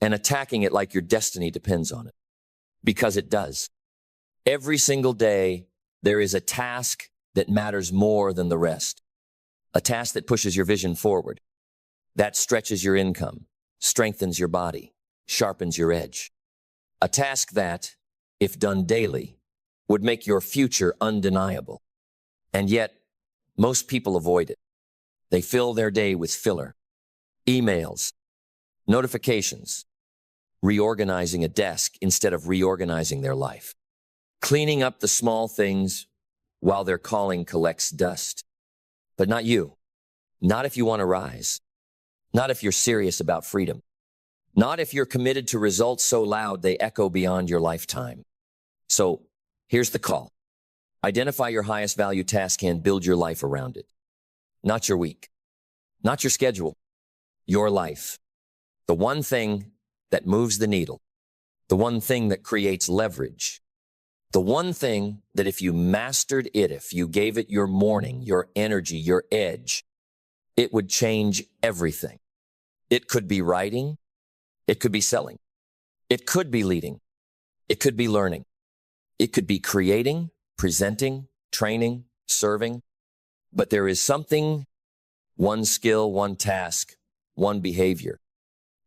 and attacking it like your destiny depends on it. Because it does. Every single day, there is a task that matters more than the rest. A task that pushes your vision forward, that stretches your income, strengthens your body, sharpens your edge. A task that, if done daily, would make your future undeniable. And yet, most people avoid it. They fill their day with filler, emails, notifications, reorganizing a desk instead of reorganizing their life, cleaning up the small things while their calling collects dust. But not you. Not if you want to rise. Not if you're serious about freedom. Not if you're committed to results so loud they echo beyond your lifetime. So here's the call. Identify your highest value task and build your life around it. Not your week. Not your schedule. Your life. The one thing that moves the needle. The one thing that creates leverage. The one thing that if you mastered it, if you gave it your morning, your energy, your edge, it would change everything. It could be writing. It could be selling. It could be leading. It could be learning. It could be creating, presenting, training, serving. But there is something, one skill, one task, one behavior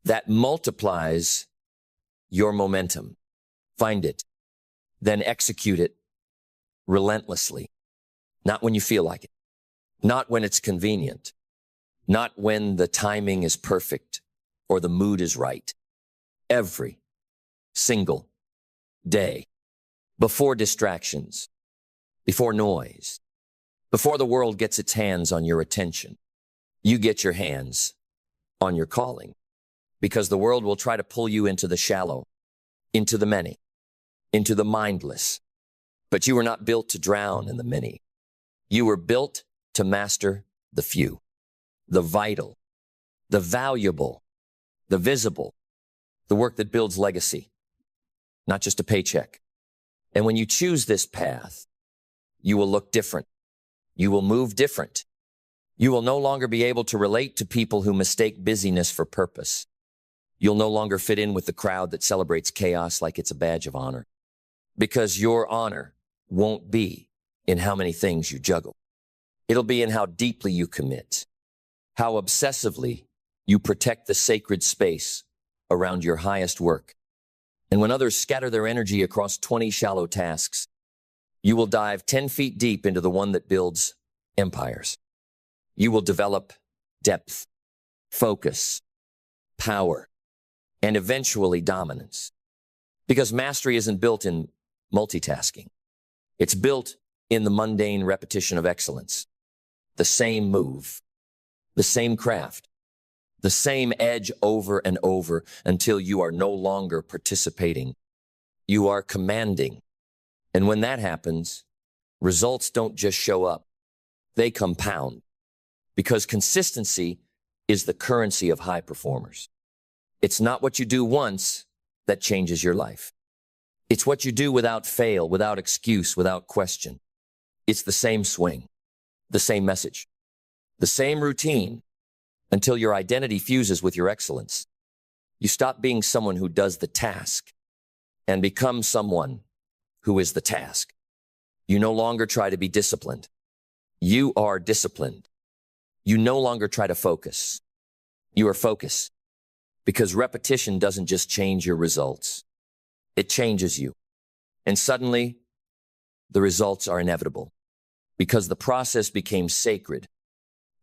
that multiplies your momentum. Find it, then execute it relentlessly. Not when you feel like it. Not when it's convenient. Not when the timing is perfect or the mood is right. Every single day. Before distractions. Before noise. Before the world gets its hands on your attention. You get your hands on your calling. Because the world will try to pull you into the shallow, into the many, into the mindless. But you were not built to drown in the many. You were built to master the few, the vital, the valuable, the visible, the work that builds legacy, not just a paycheck. And when you choose this path, you will look different. You will move different. You will no longer be able to relate to people who mistake busyness for purpose. You'll no longer fit in with the crowd that celebrates chaos like it's a badge of honor. Because your honor won't be in how many things you juggle. It'll be in how deeply you commit, how obsessively you protect the sacred space around your highest work. And when others scatter their energy across 20 shallow tasks, you will dive 10 feet deep into the one that builds empires. You will develop depth, focus, power, and eventually dominance. Because mastery isn't built in multitasking. It's built in the mundane repetition of excellence. The same move, the same craft, the same edge over and over until you are no longer participating. You are commanding. And when that happens, results don't just show up. They compound. Because consistency is the currency of high performers. It's not what you do once that changes your life. It's what you do without fail, without excuse, without question. It's the same swing, the same message, the same routine until your identity fuses with your excellence. You stop being someone who does the task and become someone who is the task. You no longer try to be disciplined. You are disciplined. You no longer try to focus. You are focused. Because repetition doesn't just change your results. It changes you. And suddenly, the results are inevitable. Because the process became sacred.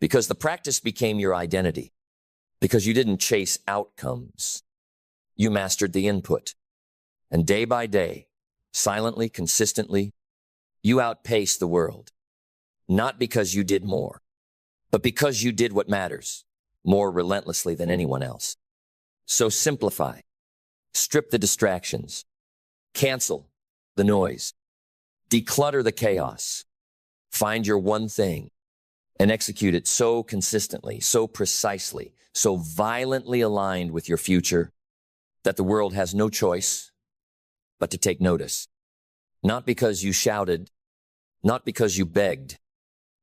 Because the practice became your identity. Because you didn't chase outcomes. You mastered the input. And day by day, silently, consistently, you outpaced the world. Not because you did more, but because you did what matters more relentlessly than anyone else. So simplify, strip the distractions, cancel the noise, declutter the chaos, find your one thing and execute it so consistently, so precisely, so violently aligned with your future that the world has no choice but to take notice. Not because you shouted, not because you begged,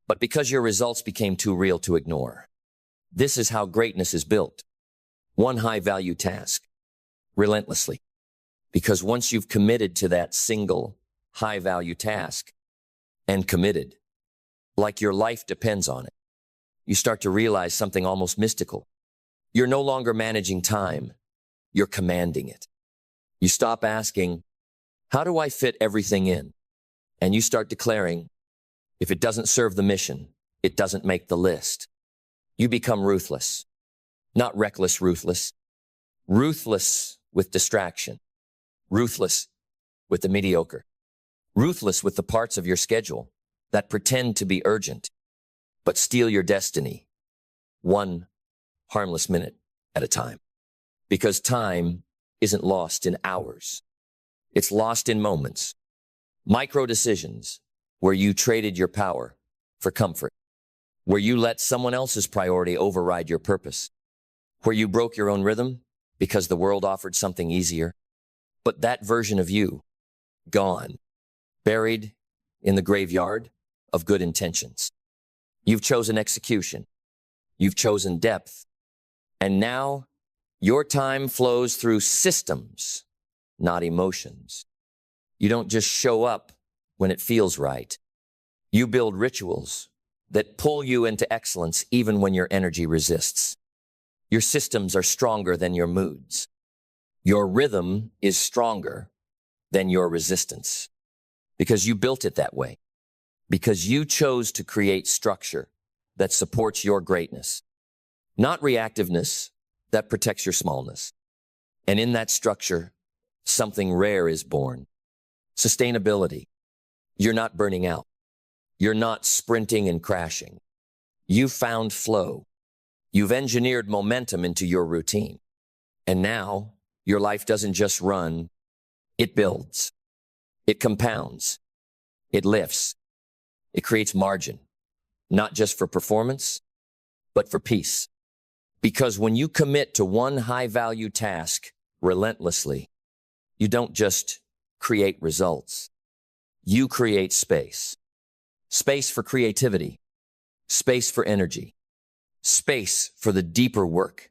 but because your results became too real to ignore. This is how greatness is built. One high-value task, relentlessly. Because once you've committed to that single high-value task, and committed, like your life depends on it, you start to realize something almost mystical. You're no longer managing time, you're commanding it. You stop asking, how do I fit everything in? And you start declaring, if it doesn't serve the mission, it doesn't make the list. You become ruthless. Not reckless ruthless. Ruthless with distraction. Ruthless with the mediocre. Ruthless with the parts of your schedule that pretend to be urgent, but steal your destiny, one harmless minute at a time. Because time isn't lost in hours. It's lost in moments. Micro decisions where you traded your power for comfort, where you let someone else's priority override your purpose, where you broke your own rhythm because the world offered something easier. But that version of you, gone, buried in the graveyard of good intentions. You've chosen execution. You've chosen depth. And now your time flows through systems, not emotions. You don't just show up when it feels right. You build rituals that pull you into excellence even when your energy resists. Your systems are stronger than your moods. Your rhythm is stronger than your resistance. Because you built it that way. Because you chose to create structure that supports your greatness. Not reactiveness that protects your smallness. And in that structure, something rare is born. Sustainability. You're not burning out. You're not sprinting and crashing. You've found flow. You've engineered momentum into your routine. And now, your life doesn't just run, it builds. It compounds. It lifts. It creates margin, not just for performance, but for peace. Because when you commit to one high-value task relentlessly, you don't just create results. You create space. Space for creativity. Space for energy. Space for the deeper work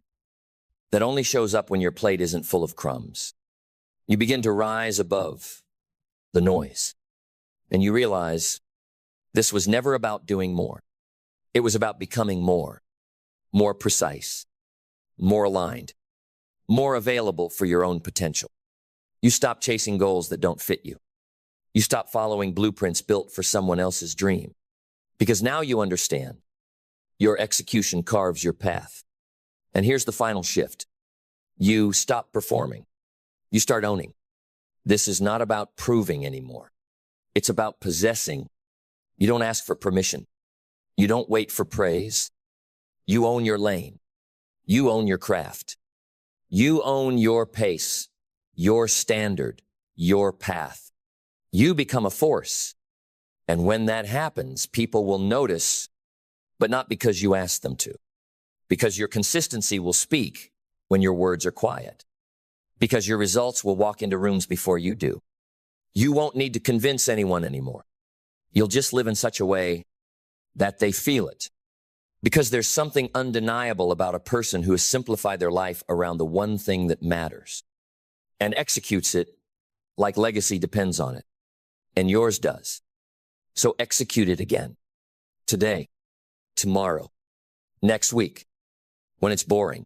that only shows up when your plate isn't full of crumbs. You begin to rise above the noise, and you realize this was never about doing more. It was about becoming more precise, more aligned, more available for your own potential. You stop chasing goals that don't fit you. You stop following blueprints built for someone else's dream. Because now you understand, your execution carves your path. And here's the final shift. You stop performing. You start owning. This is not about proving anymore. It's about possessing. You don't ask for permission. You don't wait for praise. You own your lane. You own your craft. You own your pace, your standard, your path. You become a force. And when that happens, people will notice, but not because you ask them to. Because your consistency will speak when your words are quiet. Because your results will walk into rooms before you do. You won't need to convince anyone anymore. You'll just live in such a way that they feel it. Because there's something undeniable about a person who has simplified their life around the one thing that matters and executes it like legacy depends on it. And yours does. So execute it again. Today, tomorrow, next week, when it's boring,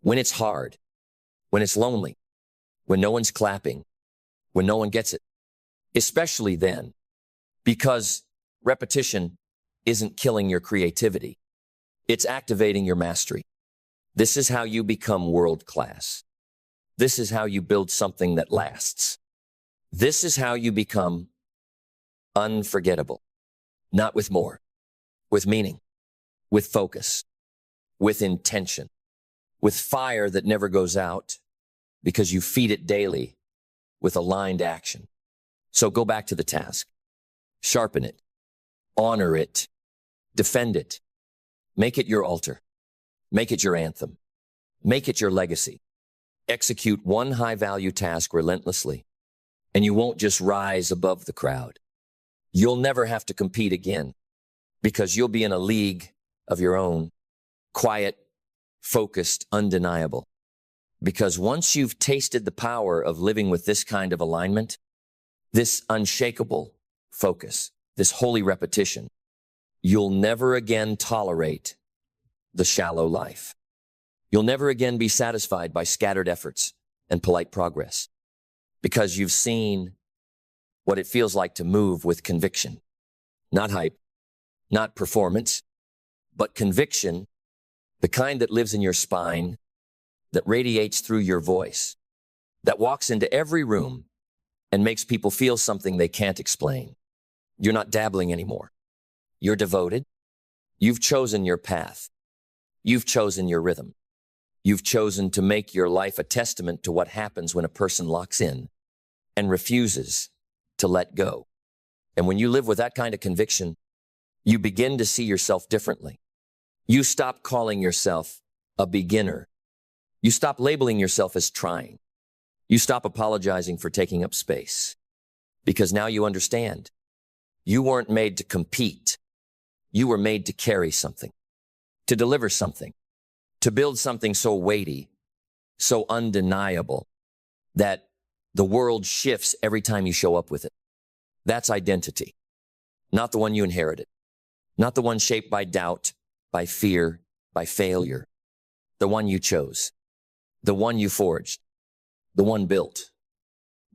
when it's hard, when it's lonely, when no one's clapping, when no one gets it. Especially then, because repetition isn't killing your creativity. It's activating your mastery. This is how you become world class. This is how you build something that lasts. This is how you become unforgettable. Not with more, with meaning, with focus, with intention, with fire that never goes out because you feed it daily with aligned action. So go back to the task. Sharpen it. Honor it. Defend it. Make it your altar. Make it your anthem. Make it your legacy. Execute one high-value task relentlessly, and you won't just rise above the crowd. You'll never have to compete again. because you'll be in a league of your own, quiet, focused, undeniable. Because once you've tasted the power of living with this kind of alignment, this unshakable focus, this holy repetition, you'll never again tolerate the shallow life. You'll never again be satisfied by scattered efforts and polite progress, because you've seen what it feels like to move with conviction. Not hype, not performance, but conviction, the kind that lives in your spine, that radiates through your voice, that walks into every room and makes people feel something they can't explain. You're not dabbling anymore. You're devoted. You've chosen your path. You've chosen your rhythm. You've chosen to make your life a testament to what happens when a person locks in and refuses to let go. And when you live with that kind of conviction, you begin to see yourself differently. You stop calling yourself a beginner. You stop labeling yourself as trying. You stop apologizing for taking up space. Because now you understand. You weren't made to compete. You were made to carry something, to deliver something, to build something so weighty, so undeniable, that the world shifts every time you show up with it. That's identity. Not the one you inherited. Not the one shaped by doubt, by fear, by failure. The one you chose. The one you forged. The one built.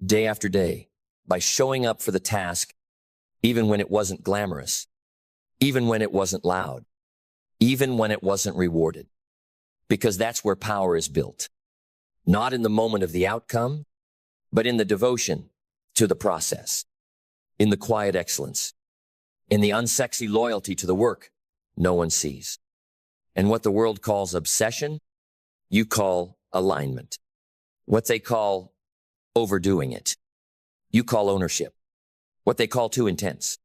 Day after day, by showing up for the task, even when it wasn't glamorous, even when it wasn't loud, even when it wasn't rewarded. Because that's where power is built. Not in the moment of the outcome, but in the devotion to the process, in the quiet excellence, in the unsexy loyalty to the work no one sees. And what the world calls obsession, you call alignment. What they call overdoing it, you call ownership. What they call too intense,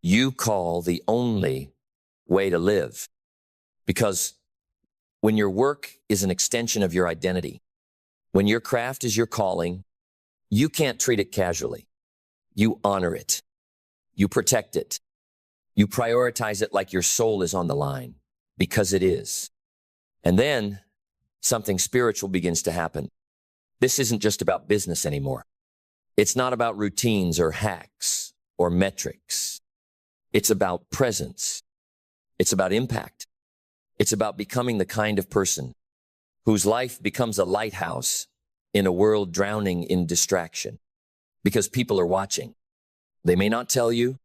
you call the only way to live. Because when your work is an extension of your identity, when your craft is your calling, you can't treat it casually. You honor it. You protect it. You prioritize it like your soul is on the line, because it is. And then something spiritual begins to happen. This isn't just about business anymore. It's not about routines or hacks or metrics. It's about presence. It's about impact. It's about becoming the kind of person whose life becomes a lighthouse in a world drowning in distraction, because people are watching. They may not tell you,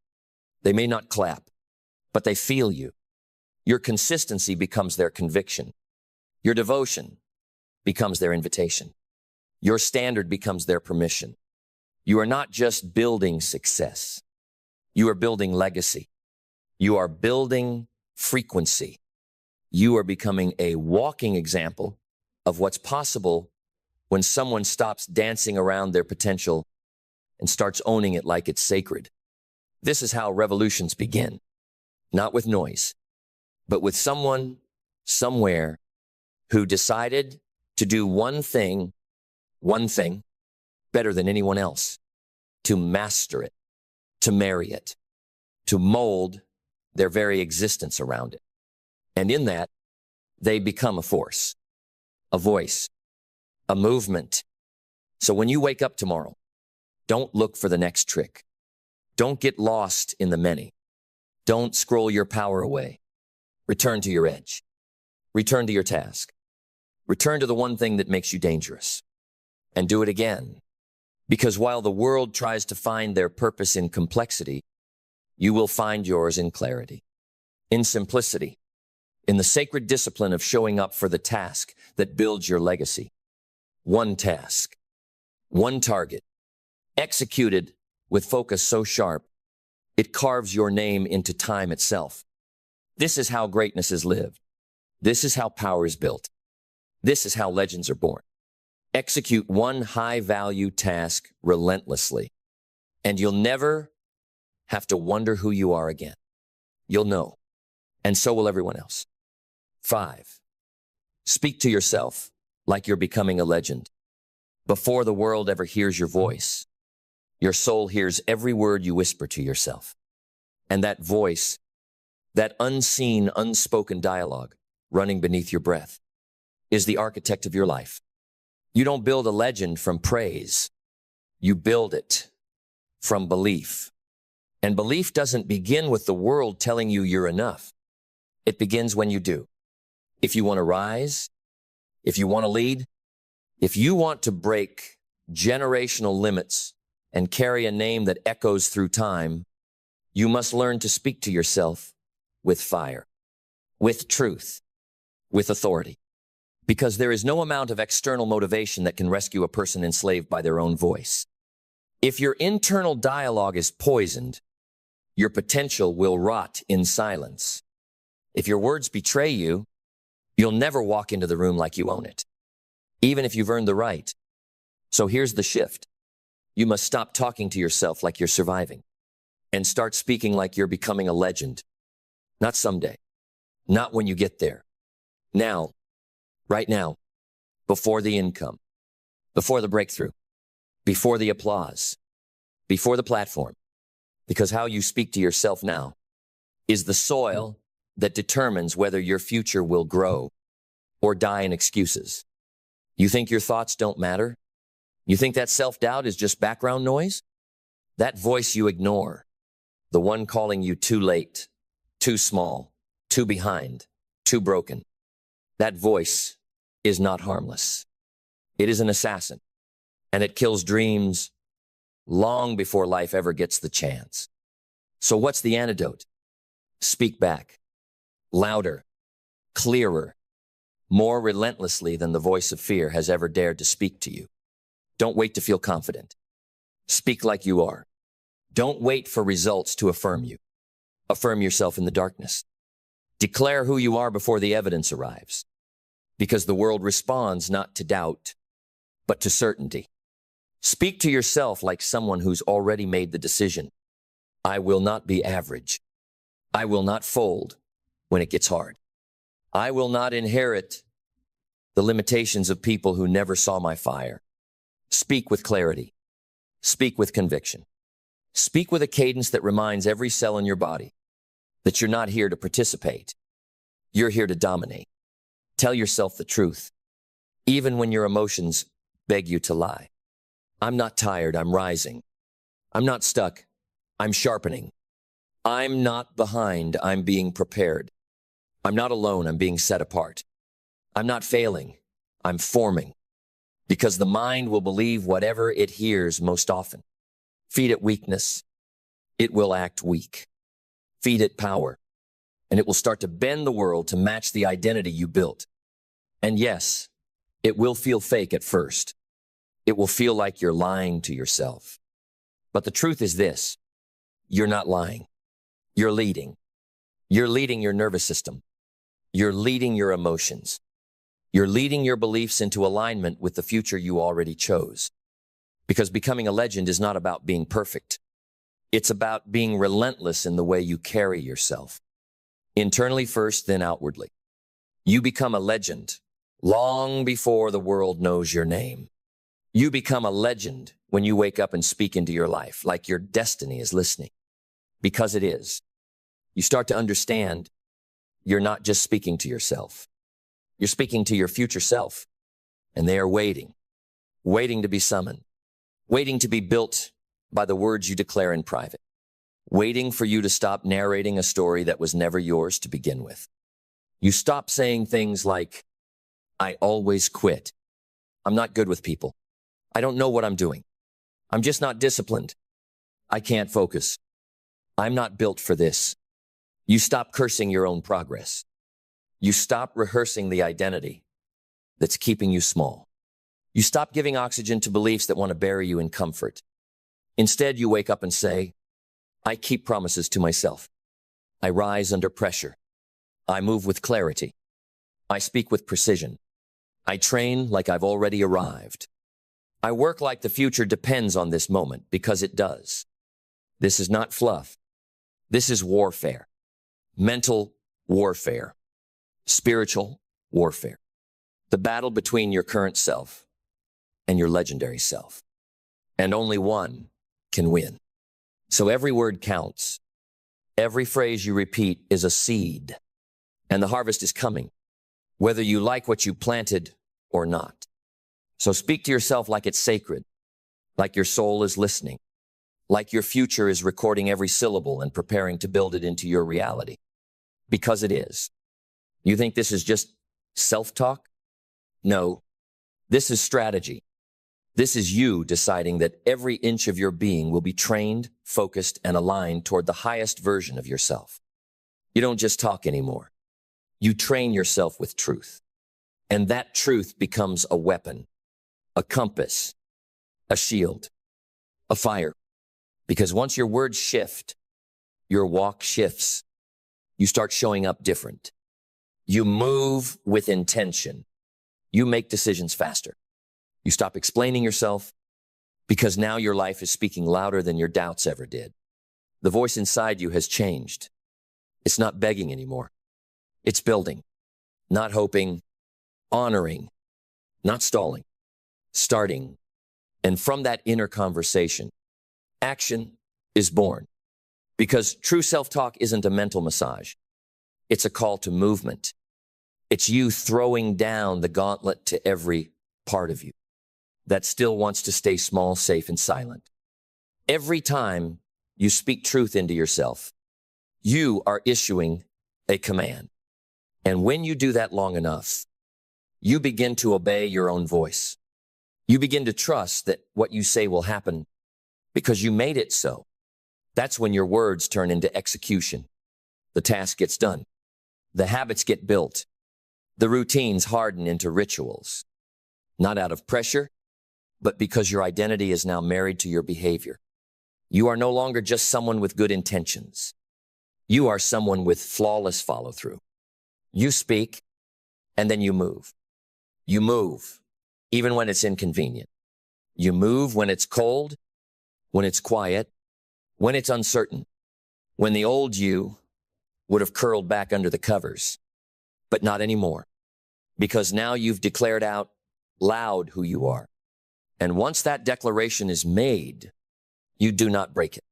they may not clap, but they feel you. Your consistency becomes their conviction. Your devotion becomes their invitation. Your standard becomes their permission. You are not just building success. You are building legacy. You are building frequency. You are becoming a walking example of what's possible when someone stops dancing around their potential and starts owning it like it's sacred. This is how revolutions begin. Not with noise, but with someone, somewhere, who decided to do one thing better than anyone else, to master it, to marry it, to mold their very existence around it. And in that, they become a force, a voice, a movement. So when you wake up tomorrow, don't look for the next trick. Don't get lost in the many. Don't scroll your power away. Return to your edge. Return to your task. Return to the one thing that makes you dangerous. And do it again. Because while the world tries to find their purpose in complexity, you will find yours in clarity, in simplicity, in the sacred discipline of showing up for the task that builds your legacy. One task, one target, executed with focus so sharp, it carves your name into time itself. This is how greatness is lived. This is how power is built. This is how legends are born. Execute one high-value task relentlessly, and you'll never have to wonder who you are again. You'll know, and so will everyone else. 5, speak to yourself like you're becoming a legend. Before the world ever hears your voice, your soul hears every word you whisper to yourself. And that voice That unseen, unspoken dialogue running beneath your breath is the architect of your life. You don't build a legend from praise. You build it from belief. And belief doesn't begin with the world telling you you're enough. It begins when you do. If you want to rise, if you want to lead, if you want to break generational limits and carry a name that echoes through time, you must learn to speak to yourself with fire, with truth, with authority. Because there is no amount of external motivation that can rescue a person enslaved by their own voice. If your internal dialogue is poisoned, your potential will rot in silence. If your words betray you, you'll never walk into the room like you own it, even if you've earned the right. So here's the shift. You must stop talking to yourself like you're surviving and start speaking like you're becoming a legend. Not someday, not when you get there. Now, right now, before the income, before the breakthrough, before the applause, before the platform. Because how you speak to yourself now is the soil that determines whether your future will grow or die in excuses. You think your thoughts don't matter? You think that self-doubt is just background noise? That voice you ignore, the one calling you too late, too small, too behind, too broken, that voice is not harmless. It is an assassin, and it kills dreams long before life ever gets the chance. So what's the antidote? Speak back, louder, clearer, more relentlessly than the voice of fear has ever dared to speak to you. Don't wait to feel confident. Speak like you are. Don't wait for results to affirm you. Affirm yourself in the darkness. Declare who you are before the evidence arrives. Because the world responds not to doubt, but to certainty. Speak to yourself like someone who's already made the decision. I will not be average. I will not fold when it gets hard. I will not inherit the limitations of people who never saw my fire. Speak with clarity. Speak with conviction. Speak with a cadence that reminds every cell in your body that you're not here to participate. You're here to dominate. Tell yourself the truth, even when your emotions beg you to lie. I'm not tired, I'm rising. I'm not stuck, I'm sharpening. I'm not behind, I'm being prepared. I'm not alone, I'm being set apart. I'm not failing, I'm forming. Because the mind will believe whatever it hears most often. Feed it weakness, it will act weak. Feed it power, and it will start to bend the world to match the identity you built. And yes, it will feel fake at first. It will feel like you're lying to yourself. But the truth is this, you're not lying. You're leading. You're leading your nervous system. You're leading your emotions. You're leading your beliefs into alignment with the future you already chose. Because becoming a legend is not about being perfect. It's about being relentless in the way you carry yourself. Internally first, then outwardly. You become a legend long before the world knows your name. You become a legend when you wake up and speak into your life like your destiny is listening. Because it is. You start to understand you're not just speaking to yourself. You're speaking to your future self. And they are waiting to be summoned, waiting to be built by the words you declare in private, waiting for you to stop narrating a story that was never yours to begin with. You stop saying things like, I always quit. I'm not good with people. I don't know what I'm doing. I'm just not disciplined. I can't focus. I'm not built for this. You stop cursing your own progress. You stop rehearsing the identity that's keeping you small. You stop giving oxygen to beliefs that want to bury you in comfort. Instead, you wake up and say, I keep promises to myself. I rise under pressure. I move with clarity. I speak with precision. I train like I've already arrived. I work like the future depends on this moment because it does. This is not fluff. This is warfare. Mental warfare. Spiritual warfare. The battle between your current self and your legendary self. And only one can win. So every word counts. Every phrase you repeat is a seed, and the harvest is coming, whether you like what you planted or not. So speak to yourself like it's sacred, like your soul is listening, like your future is recording every syllable and preparing to build it into your reality. Because it is. You think this is just self-talk? No, this is strategy. This is you deciding that every inch of your being will be trained, focused, and aligned toward the highest version of yourself. You don't just talk anymore. You train yourself with truth. And that truth becomes a weapon, a compass, a shield, a fire. Because once your words shift, your walk shifts. You start showing up different. You move with intention. You make decisions faster. You stop explaining yourself because now your life is speaking louder than your doubts ever did. The voice inside you has changed. It's not begging anymore. It's building, not hoping, honoring, not stalling, starting. And from that inner conversation, action is born. Because true self-talk isn't a mental massage. It's a call to movement. It's you throwing down the gauntlet to every part of you that still wants to stay small, safe, and silent. Every time you speak truth into yourself, you are issuing a command. And when you do that long enough, you begin to obey your own voice. You begin to trust that what you say will happen because you made it so. That's when your words turn into execution. The task gets done. The habits get built. The routines harden into rituals. Not out of pressure, but because your identity is now married to your behavior. You are no longer just someone with good intentions. You are someone with flawless follow-through. You speak, and then you move. You move, even when it's inconvenient. You move when it's cold, when it's quiet, when it's uncertain, when the old you would have curled back under the covers, but not anymore, because now you've declared out loud who you are. And once that declaration is made, you do not break it.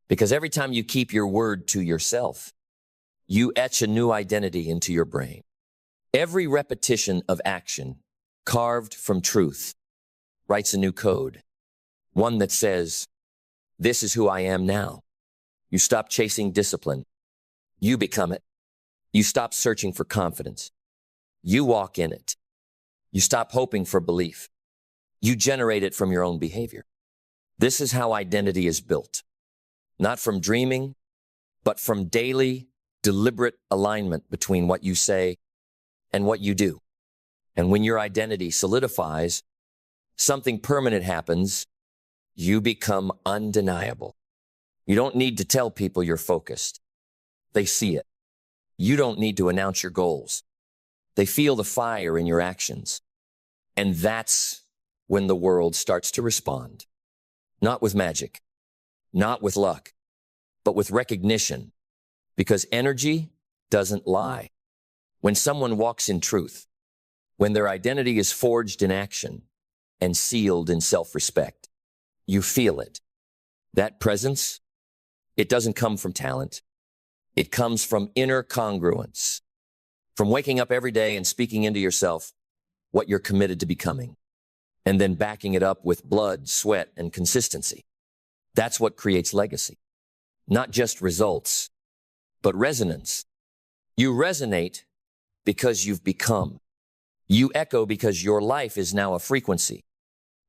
Because every time you keep your word to yourself, you etch a new identity into your brain. Every repetition of action carved from truth writes a new code, one that says, this is who I am now. You stop chasing discipline. You become it. You stop searching for confidence. You walk in it. You stop hoping for belief. You generate it from your own behavior. This is how identity is built. Not from dreaming, but from daily, deliberate alignment between what you say and what you do. And when your identity solidifies, something permanent happens. You become undeniable. You don't need to tell people you're focused. They see it. You don't need to announce your goals. They feel the fire in your actions. And that's when the world starts to respond. Not with magic, not with luck, but with recognition. Because energy doesn't lie. When someone walks in truth, when their identity is forged in action and sealed in self-respect, you feel it. That presence, it doesn't come from talent. It comes from inner congruence, from waking up every day and speaking into yourself what you're committed to becoming, and then backing it up with blood, sweat, and consistency. That's what creates legacy. Not just results, but resonance. You resonate because you've become. You echo because your life is now a frequency,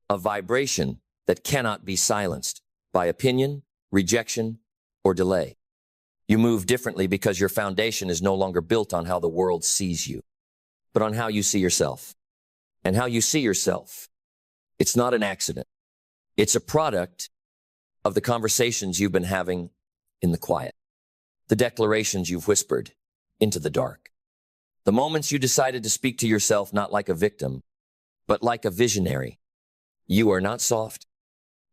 a vibration that cannot be silenced by opinion, rejection, or delay. You move differently because your foundation is no longer built on how the world sees you, but on how you see yourself. And how you see yourself, it's not an accident. It's a product of the conversations you've been having in the quiet, the declarations you've whispered into the dark, the moments you decided to speak to yourself not like a victim, but like a visionary. You are not soft.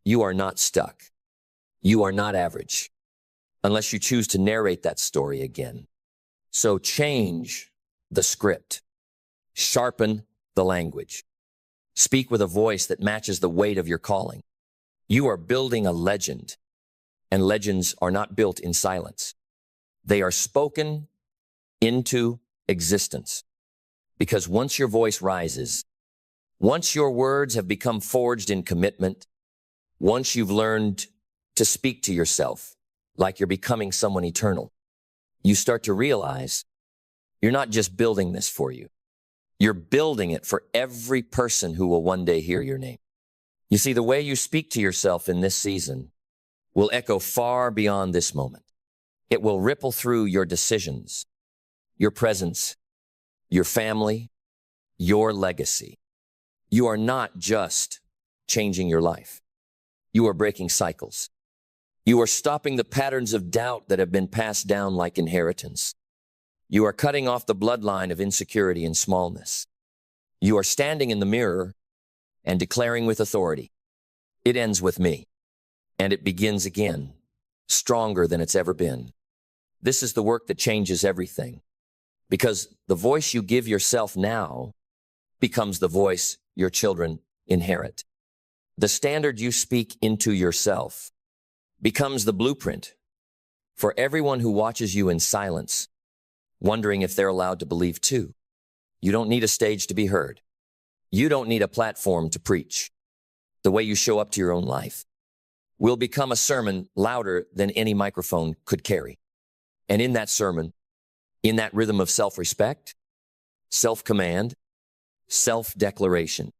You are not stuck. You are not average, unless you choose to narrate that story again. So change the script. Sharpen the language. Speak with a voice that matches the weight of your calling. You are building a legend, and legends are not built in silence. They are spoken into existence. Because once your voice rises, once your words have become forged in commitment, once you've learned to speak to yourself like you're becoming someone eternal, you start to realize you're not just building this for you. You're building it for every person who will one day hear your name. You see, the way you speak to yourself in this season will echo far beyond this moment. It will ripple through your decisions, your presence, your family, your legacy. You are not just changing your life. You are breaking cycles. You are stopping the patterns of doubt that have been passed down like inheritance. You are cutting off the bloodline of insecurity and smallness. You are standing in the mirror and declaring with authority, it ends with me, and it begins again, stronger than it's ever been. This is the work that changes everything, because the voice you give yourself now becomes the voice your children inherit. The standard you speak into yourself becomes the blueprint for everyone who watches you in silence, wondering if they're allowed to believe too. You don't need a stage to be heard. You don't need a platform to preach. The way you show up to your own life will become a sermon louder than any microphone could carry. And in that sermon, in that rhythm of self-respect, self-command, self-declaration,